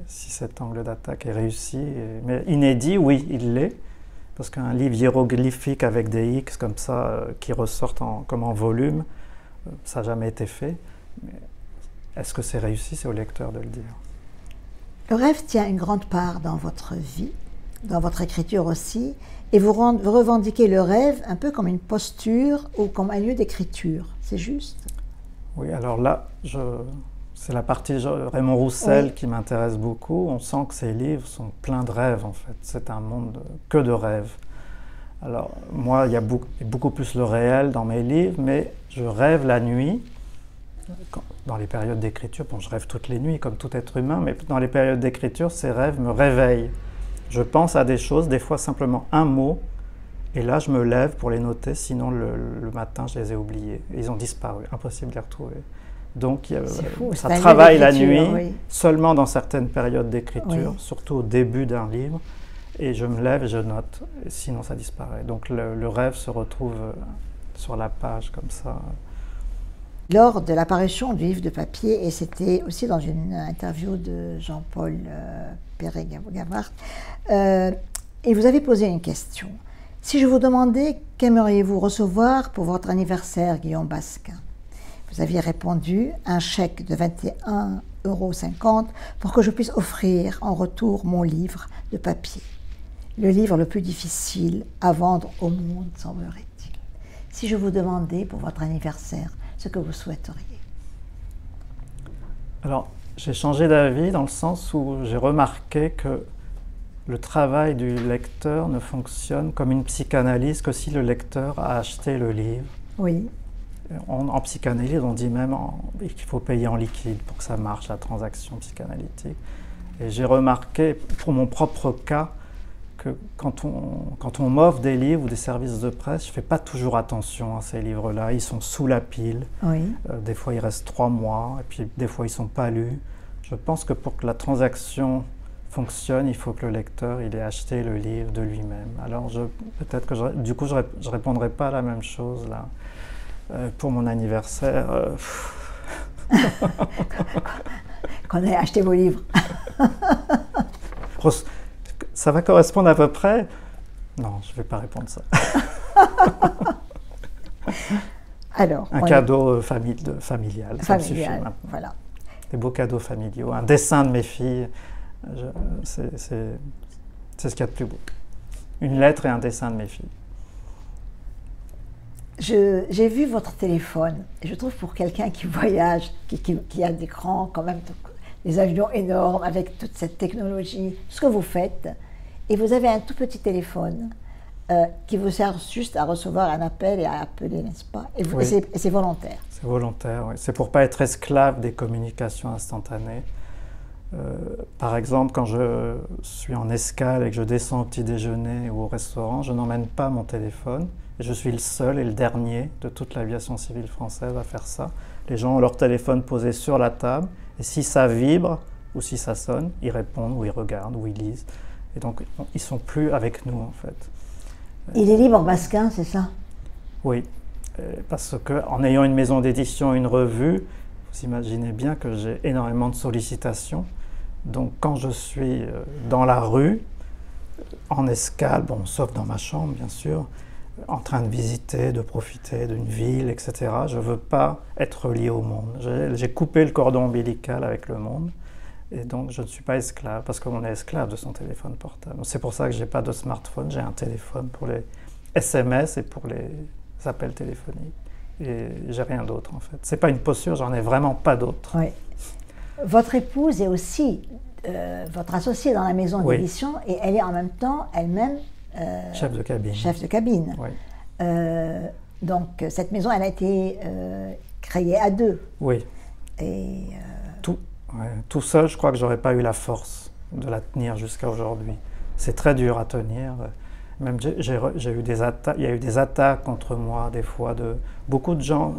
cet angle d'attaque est réussi. Mais inédit, oui, il l'est. Parce qu'un livre hiéroglyphique avec des X comme ça, qui ressortent comme en volume, ça n'a jamais été fait. Mais est-ce que c'est réussi? C'est au lecteur de le dire. Le rêve tient une grande part dans votre vie, dans votre écriture aussi, et vous revendiquez le rêve un peu comme une posture ou comme un lieu d'écriture. C'est juste? Oui, alors là, c'est la partie Raymond Roussel qui m'intéresse beaucoup. On sent que ces livres sont pleins de rêves, en fait. C'est un monde que de rêves. Alors, moi, il y a beaucoup plus le réel dans mes livres, mais je rêve la nuit. Dans les périodes d'écriture, bon, je rêve toutes les nuits, comme tout être humain, mais dans les périodes d'écriture, ces rêves me réveillent. Je pense à des choses, des fois simplement un mot, et là, je me lève pour les noter, sinon le matin, je les ai oubliés. Et ils ont disparu, impossible de les retrouver. Donc, ça travaille la nuit, seulement dans certaines périodes d'écriture, surtout au début d'un livre, et je me lève et je note, et sinon ça disparaît. Donc, le rêve se retrouve sur la page, comme ça. Lors de l'apparition du livre de papier, et c'était aussi dans une interview de Jean-Paul Perret-Gavard, et vous avez posé une question. Si je vous demandais qu'aimeriez-vous recevoir pour votre anniversaire, Guillaume Basquin? Vous aviez répondu un chèque de 21,50 € pour que je puisse offrir en retour mon livre de papier. Le livre le plus difficile à vendre au monde, semblerait-il. Si je vous demandais pour votre anniversaire ce que vous souhaiteriez. Alors, j'ai changé d'avis dans le sens où j'ai remarqué que le travail du lecteur ne fonctionne comme une psychanalyse que si le lecteur a acheté le livre. Oui. En psychanalyse, on dit même qu'il faut payer en liquide pour que ça marche, la transaction psychanalytique. Et j'ai remarqué, pour mon propre cas, que quand on m'offre des livres ou des services de presse, je ne fais pas toujours attention à ces livres-là. Ils sont sous la pile. Oui. Des fois, il reste 3 mois, et puis des fois, ils ne sont pas lus. Je pense que pour que la transaction fonctionne, il faut que le lecteur il ait acheté le livre de lui-même. Alors, peut-être que du coup, je ne répondrai pas à la même chose là. Pour mon anniversaire. Qu'on ait acheté vos livres. Ça va correspondre à peu près? Non, je ne vais pas répondre ça. Alors, un cadeau familial. Familial, voilà. Des beaux cadeaux familiaux. Un dessin de mes filles, c'est ce qu'il y a de plus beau. Une lettre et un dessin de mes filles. J'ai vu votre téléphone, et je trouve pour quelqu'un qui voyage, qui a des grands, quand même, des avions énormes avec toute cette technologie, ce que vous faites, et vous avez un tout petit téléphone qui vous sert juste à recevoir un appel et à appeler, n'est-ce pas? Et c'est volontaire. C'est volontaire, oui. C'est pour ne pas être esclave des communications instantanées. Par exemple, quand je suis en escale et que je descends au petit déjeuner ou au restaurant, je n'emmène pas mon téléphone. Et je suis le seul et le dernier de toute l'aviation civile française à faire ça. Les gens ont leur téléphone posé sur la table, et si ça vibre ou si ça sonne, ils répondent ou ils regardent ou ils lisent. Et donc, ils ne sont plus avec nous, en fait. Il est libre masquin, c'est ça? Oui, parce qu'en ayant une maison d'édition, une revue, vous imaginez bien que j'ai énormément de sollicitations. Donc, quand je suis dans la rue, en escale, bon, sauf dans ma chambre, bien sûr, en train de visiter, de profiter d'une ville, etc. Je ne veux pas être lié au monde. J'ai coupé le cordon ombilical avec le monde, et donc je ne suis pas esclave, parce qu'on est esclave de son téléphone portable. C'est pour ça que je n'ai pas de smartphone, j'ai un téléphone pour les SMS et pour les appels téléphoniques, et j'ai rien d'autre en fait. Ce n'est pas une posture, j'en ai vraiment pas d'autre. Oui. Votre épouse est aussi votre associée dans la maison d'édition, et elle est en même temps elle-même chef de cabine. Chef de cabine. Oui. Donc cette maison, elle a été créée à 2. Oui. Et tout seul, je crois que j'aurais pas eu la force de la tenir jusqu'à aujourd'hui. C'est très dur à tenir. Même j'ai eu des attaques. Il y a eu des attaques contre moi des fois de beaucoup de gens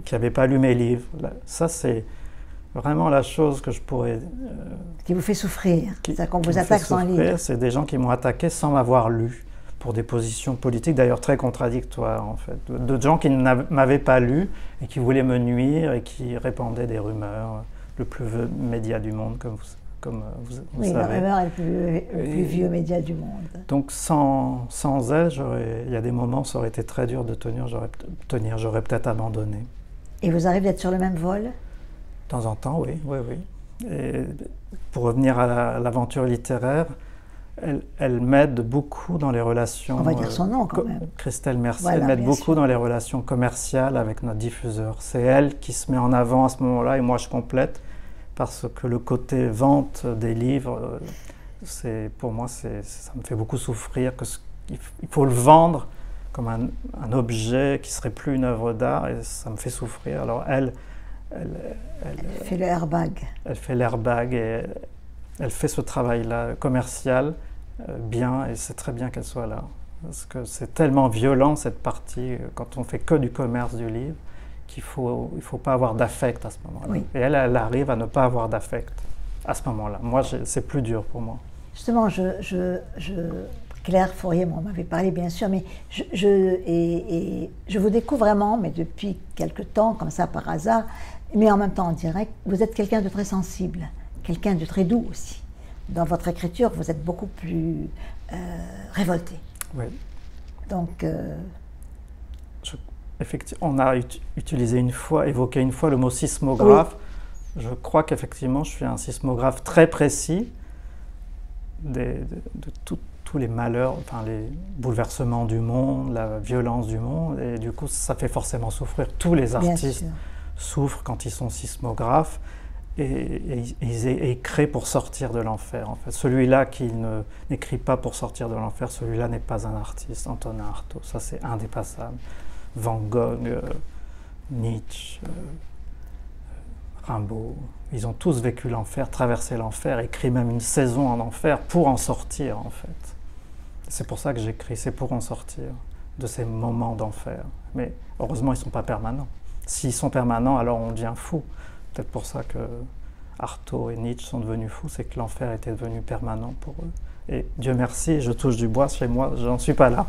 qui n'avaient pas lu mes livres. Ça c'est vraiment la chose que je pourrais... qui vous fait souffrir, c'est-à-dire qu'on vous attaque sans lire. C'est des gens qui m'ont attaqué sans m'avoir lu, pour des positions politiques d'ailleurs très contradictoires en fait. De gens qui ne m'avaient pas lu et qui voulaient me nuire et qui répandaient des rumeurs, le plus vieux média du monde comme vous oui, savez. La rumeur est le plus vieux média du monde. Donc sans elle, il y a des moments ça aurait été très dur de tenir, j'aurais peut-être abandonné. Et vous arrivez d'être sur le même vol? De temps en temps, oui. Et pour revenir à l'aventure littéraire, elle m'aide beaucoup dans les relations... On va dire son nom quand même. Christelle Mercier, voilà, elle m'aide beaucoup dans les relations commerciales avec notre diffuseur. C'est elle qui se met en avant à ce moment-là et moi je complète, parce que le côté vente des livres, pour moi, ça me fait beaucoup souffrir. Il faut le vendre comme un objet qui ne serait plus une œuvre d'art et ça me fait souffrir. Alors elle fait le airbag. Elle fait l'airbag et elle fait ce travail-là commercial bien, et c'est très bien qu'elle soit là. Parce que c'est tellement violent cette partie, quand on fait que du commerce du livre, qu'il il faut pas avoir d'affect à ce moment-là. Oui. Et elle arrive à ne pas avoir d'affect à ce moment-là. Moi, c'est plus dur pour moi. Justement, Claire Fourier m'en avait parlé bien sûr, mais je vous découvre vraiment, mais depuis quelque temps, comme ça par hasard, mais en même temps en direct, vous êtes quelqu'un de très sensible, quelqu'un de très doux aussi. Dans votre écriture, vous êtes beaucoup plus révolté. Oui. Donc... Effectivement, on a évoqué une fois le mot sismographe. Oui. Je crois qu'effectivement, je suis un sismographe très précis de tous les malheurs, enfin les bouleversements du monde, la violence du monde, et du coup, ça fait forcément souffrir. Tous les artistes souffrent quand ils sont sismographes, et crée pour sortir de l'enfer. En fait. Celui-là qui n'écrit pas pour sortir de l'enfer, celui-là n'est pas un artiste. Antonin Artaud, ça c'est indépassable. Van Gogh, Nietzsche, Rimbaud, ils ont tous vécu l'enfer, traversé l'enfer, écrit même une saison en enfer pour en sortir en fait. C'est pour ça que j'écris, c'est pour en sortir de ces moments d'enfer. Mais heureusement, ils ne sont pas permanents. S'ils sont permanents, alors on devient fou. Peut-être pour ça que Artaud et Nietzsche sont devenus fous, c'est que l'enfer était devenu permanent pour eux. Et Dieu merci, je touche du bois, chez moi, je n'en suis pas là.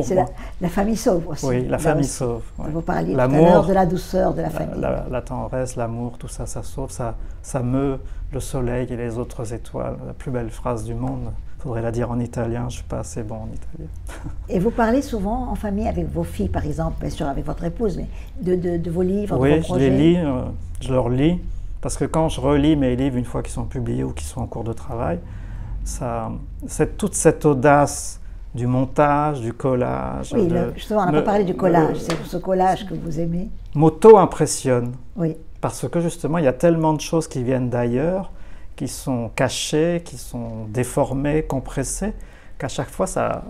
C'est la famille sauve aussi. Oui, la famille sauve. Ouais. Vous parliez tout à l'heure de la douceur de la famille. La tendresse, l'amour, tout ça, ça sauve, ça meut le soleil et les autres étoiles. La plus belle phrase du monde. Il faudrait la dire en italien, je ne suis pas assez bon en italien. Et vous parlez souvent en famille avec vos filles, par exemple, bien sûr avec votre épouse, mais de vos livres, oui, de vos projets? Oui, je les lis, je leur lis, parce que quand je relis mes livres une fois qu'ils sont publiés ou qu'ils sont en cours de travail, toute cette audace du montage, du collage. Oui, justement, on n'a pas parlé du collage, c'est ce collage que vous aimez. M'auto-impressionne. Oui. Parce que justement, il y a tellement de choses qui viennent d'ailleurs, qui sont cachées, qui sont déformées, compressées, qu'à chaque fois, ça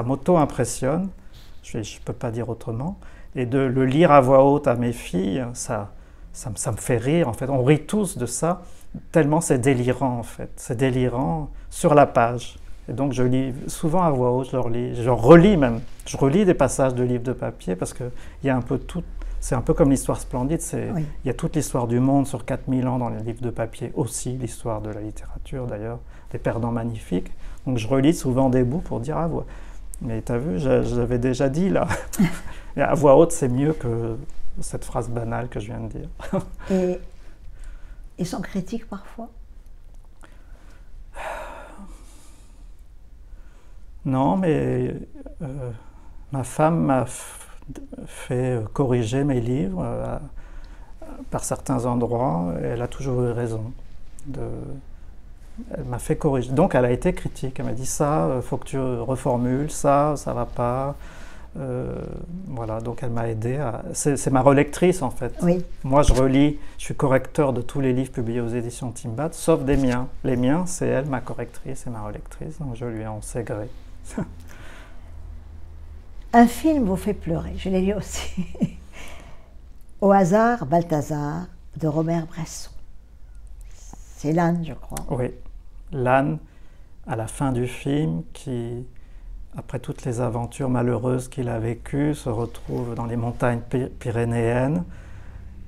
m'auto-impressionne. Je ne peux pas dire autrement. Et de le lire à voix haute à mes filles, ça me fait rire. En fait, on rit tous de ça, tellement c'est délirant, en fait. C'est délirant sur la page. Et donc, je lis souvent à voix haute, je leur lis, je relis même. Je relis des passages de livres de papier parce qu'il y a un peu tout. C'est un peu comme l'histoire splendide, oui. Il y a toute l'histoire du monde sur 4000 ans dans les livres de papier, aussi l'histoire de la littérature d'ailleurs, des perdants magnifiques. Donc je relis souvent des bouts pour dire « Ah, mais t'as vu, j'avais déjà dit là ». Et à voix haute, c'est mieux que cette phrase banale que je viens de dire. Et sans critique parfois? Non, mais ma femme m'a fait corriger mes livres par certains endroits, et elle a toujours eu raison. Elle m'a fait corriger. Donc elle a été critique, elle m'a dit ça, faut que tu reformules, ça va pas. Voilà, donc elle m'a aidé. C'est ma relectrice en fait. Oui. Moi je relis, je suis correcteur de tous les livres publiés aux éditions Timbat, sauf des miens. Les miens, c'est elle, ma correctrice et ma relectrice, donc je lui en sais gré. Un film vous fait pleurer, je l'ai lu aussi. Au hasard, Balthazar, de Robert Bresson. C'est l'âne, je crois. Oui, l'âne, à la fin du film, qui, après toutes les aventures malheureuses qu'il a vécues, se retrouve dans les montagnes pyrénéennes,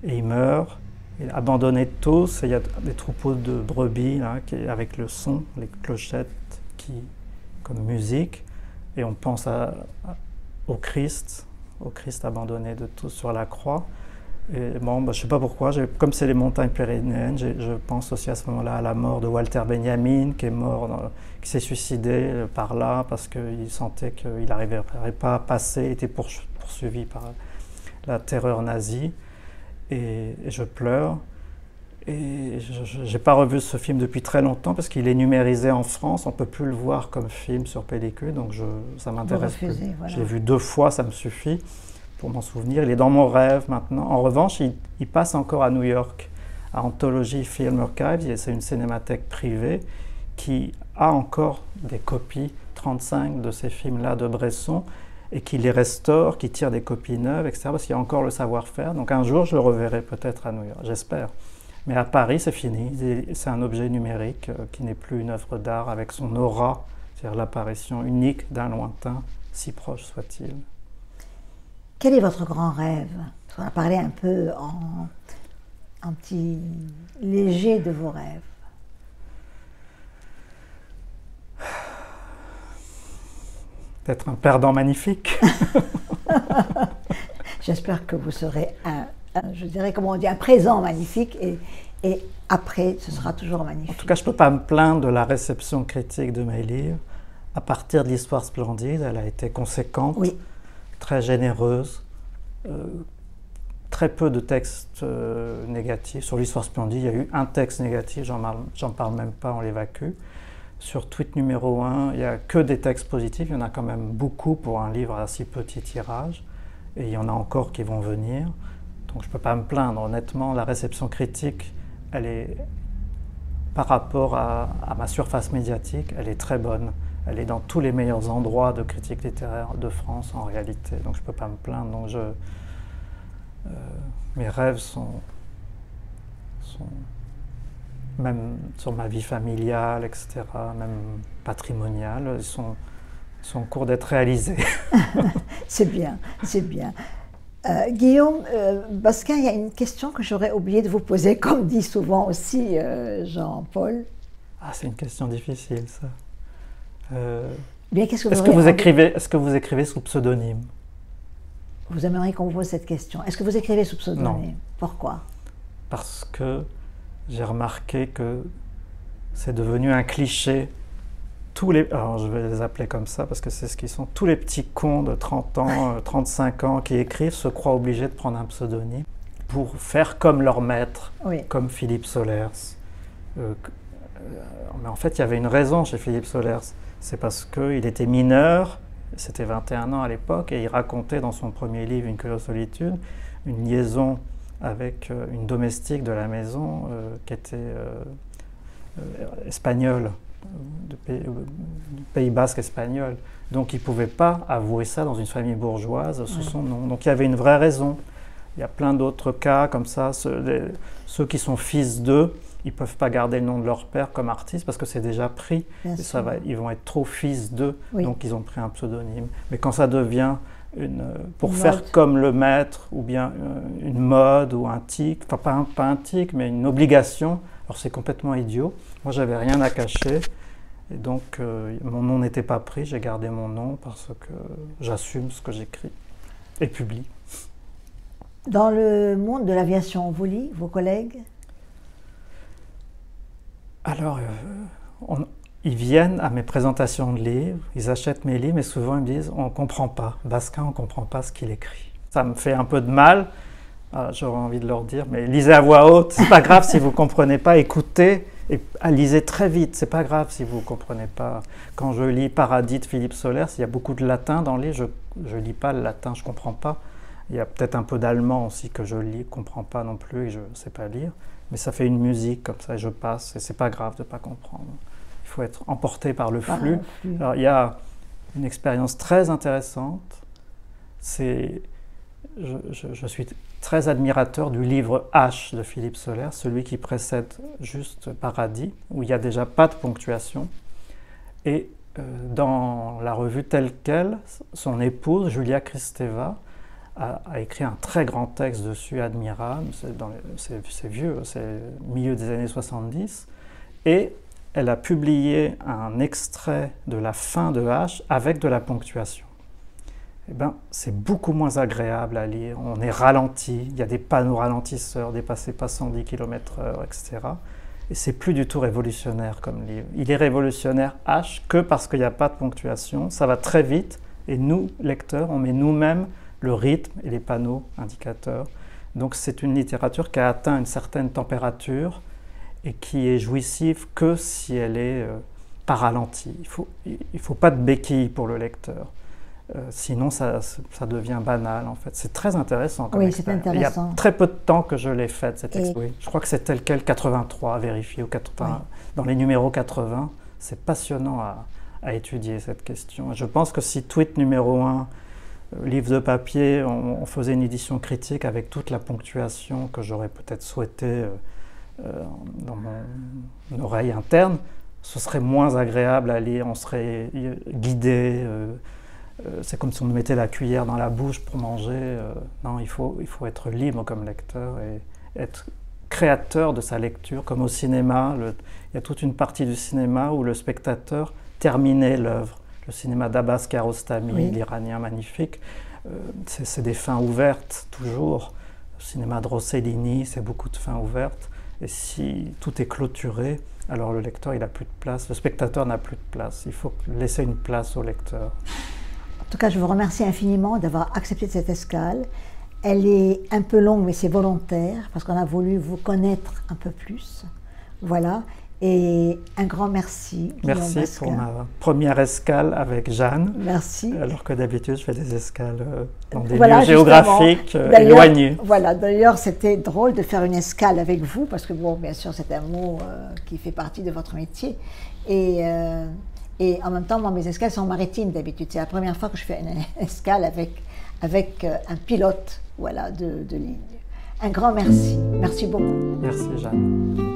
et il meurt, il est abandonné de tous, et il y a des troupeaux de brebis, là, avec le son, les clochettes, comme musique, et on pense au Christ abandonné de tous sur la croix. Et bon, je ne sais pas pourquoi, comme c'est les montagnes pyrénéennes, je pense aussi à ce moment-là à la mort de Walter Benjamin, qui est mort, qui s'est suicidé par là, parce qu'il sentait qu'il n'arriverait pas à passer, était poursuivi par la terreur nazie. Et je pleure. Et je n'ai pas revu ce film depuis très longtemps parce qu'il est numérisé en France, on ne peut plus le voir comme film sur pellicule, donc ça m'intéresse plus. Voilà. Je l'ai vu 2 fois, ça me suffit pour m'en souvenir. Il est dans mon rêve maintenant. En revanche, il passe encore à New York, à Anthology Film Archives, c'est une cinémathèque privée qui a encore des copies, 35 de ces films-là de Bresson, et qui les restaure, qui tire des copies neuves, etc., parce qu'il y a encore le savoir-faire. Donc un jour, je le reverrai peut-être à New York, j'espère. Mais à Paris, c'est fini. C'est un objet numérique qui n'est plus une œuvre d'art avec son aura, c'est-à-dire l'apparition unique d'un lointain, si proche soit-il. Quel est votre grand rêve? On a parlé un peu en petit léger de vos rêves. D'être un perdant magnifique. J'espère que vous serez je dirais, comment on dit, un présent magnifique et après, ce sera toujours magnifique. En tout cas, je ne peux pas me plaindre de la réception critique de mes livres. À partir de l'histoire splendide, elle a été conséquente, oui. Très généreuse, très peu de textes négatifs. Sur l'histoire splendide, il y a eu un texte négatif, j'en parle même pas, on l'évacue. Sur tweet numéro 1, il n'y a que des textes positifs, il y en a quand même beaucoup pour un livre à si petit tirage, et il y en a encore qui vont venir. Donc je ne peux pas me plaindre, honnêtement, la réception critique elle est, par rapport à ma surface médiatique, elle est très bonne. Elle est dans tous les meilleurs endroits de critique littéraire de France en réalité, donc je ne peux pas me plaindre. Donc mes rêves sont même sur ma vie familiale, etc., même patrimoniale, ils sont en cours d'être réalisés. C'est bien, c'est bien. Guillaume, Basquin, il y a une question que j'aurais oublié de vous poser, comme dit souvent aussi Jean-Paul. Ah, c'est une question difficile, ça. Bien, qu'est-ce que est-ce que vous écrivez sous pseudonyme? Vous aimeriez qu'on vous pose cette question. Est-ce que vous écrivez sous pseudonyme? Non. Pourquoi? Parce que j'ai remarqué que c'est devenu un cliché. Alors je vais les appeler comme ça parce que c'est ce qu'ils sont. Tous les petits cons de 30 ans, 35 ans qui écrivent se croient obligés de prendre un pseudonyme pour faire comme leur maître, oui. Comme Philippe Solers. Mais en fait, il y avait une raison chez Philippe Solers. C'est parce qu'il était mineur, c'était 21 ans à l'époque, et il racontait dans son premier livre, Une curieuse solitude, une liaison avec une domestique de la maison qui était espagnole, du Pays basque espagnol. Donc il ne pouvait pas avouer ça dans une famille bourgeoise sous son nom. Donc il y avait une vraie raison. Il y a plein d'autres cas comme ça. Ceux qui sont fils d'eux, ils ne peuvent pas garder le nom de leur père comme artiste parce que c'est déjà pris. Et ils vont être trop fils d'eux, donc ils ont pris un pseudonyme. Mais quand ça devient pour faire comme le maître, ou bien une mode ou un tic, enfin pas un tic, mais une obligation, alors c'est complètement idiot. Moi, j'avais rien à cacher, et donc mon nom n'était pas pris, j'ai gardé mon nom parce que j'assume ce que j'écris et publie. Dans le monde de l'aviation, on vous lit, vos collègues? Alors, ils viennent à mes présentations de livres, ils achètent mes livres, mais souvent ils me disent « on ne comprend pas, Basquin, on ne comprend pas ce qu'il écrit ». Ça me fait un peu de mal, j'aurais envie de leur dire « mais lisez à voix haute, c'est pas grave si vous ne comprenez pas, écoutez et lisez très vite, c'est pas grave si vous ne comprenez pas ». Quand je lis Paradis de Philippe Solers, il y a beaucoup de latin dans le livre, je ne lis pas le latin, je ne comprends pas. Il y a peut-être un peu d'allemand aussi que je lis, ne comprends pas non plus et je ne sais pas lire. Mais ça fait une musique comme ça et je passe et c'est pas grave de ne pas comprendre. Il faut être emporté par le flux. Alors il y a une expérience très intéressante. Je suis très admirateur du livre H de Philippe Solers, celui qui précède juste Paradis, où il n'y a déjà pas de ponctuation. Et dans la revue telle quelle, son épouse, Julia Kristeva, a écrit un très grand texte dessus, admirable, c'est vieux, c'est milieu des années 70, et elle a publié un extrait de la fin de H avec de la ponctuation. Eh bien, c'est beaucoup moins agréable à lire, on est ralenti, il y a des panneaux ralentisseurs, dépassez pas 110 km/h, etc. Et c'est plus du tout révolutionnaire comme livre. Il est révolutionnaire H que parce qu'il n'y a pas de ponctuation, ça va très vite, et nous, lecteurs, on met nous-mêmes le rythme et les panneaux indicateurs. Donc c'est une littérature qui a atteint une certaine température et qui est jouissive que si elle est pas ralentie. Il faut pas de béquille pour le lecteur. Sinon ça devient banal en fait. C'est très intéressant comme expérience. Il y a très peu de temps que je l'ai faite cette expérience. Je crois que c'est tel quel 83 à vérifier, ou 80, dans les numéros 80. C'est passionnant à étudier cette question. Je pense que si Tweet numéro 1, livre de papier, on faisait une édition critique avec toute la ponctuation que j'aurais peut-être souhaité dans mon oreille interne, ce serait moins agréable à lire, on serait guidé, c'est comme si on mettait la cuillère dans la bouche pour manger. Non, il faut être libre comme lecteur et être créateur de sa lecture, comme au cinéma. Il y a toute une partie du cinéma où le spectateur terminait l'œuvre. Le cinéma d'Abbas Kiarostami, l'Iranien magnifique, c'est des fins ouvertes, toujours. Le cinéma de Rossellini, c'est beaucoup de fins ouvertes. Et si tout est clôturé, alors le lecteur, il n'a plus de place. Le spectateur n'a plus de place. Il faut laisser une place au lecteur. En tout cas, je vous remercie infiniment d'avoir accepté cette escale. Elle est un peu longue, mais c'est volontaire, parce qu'on a voulu vous connaître un peu plus. Voilà. Et un grand merci. Merci pour ma première escale avec Jeanne. Merci. Alors que d'habitude, je fais des escales dans des lieux géographiques éloignés. Voilà, d'ailleurs, c'était drôle de faire une escale avec vous, parce que, bon, bien sûr, c'est un mot qui fait partie de votre métier. Et en même temps, moi, mes escales sont maritimes d'habitude. C'est la première fois que je fais une escale avec un pilote, voilà, de ligne. Un grand merci. Merci beaucoup. Merci, Jeanne.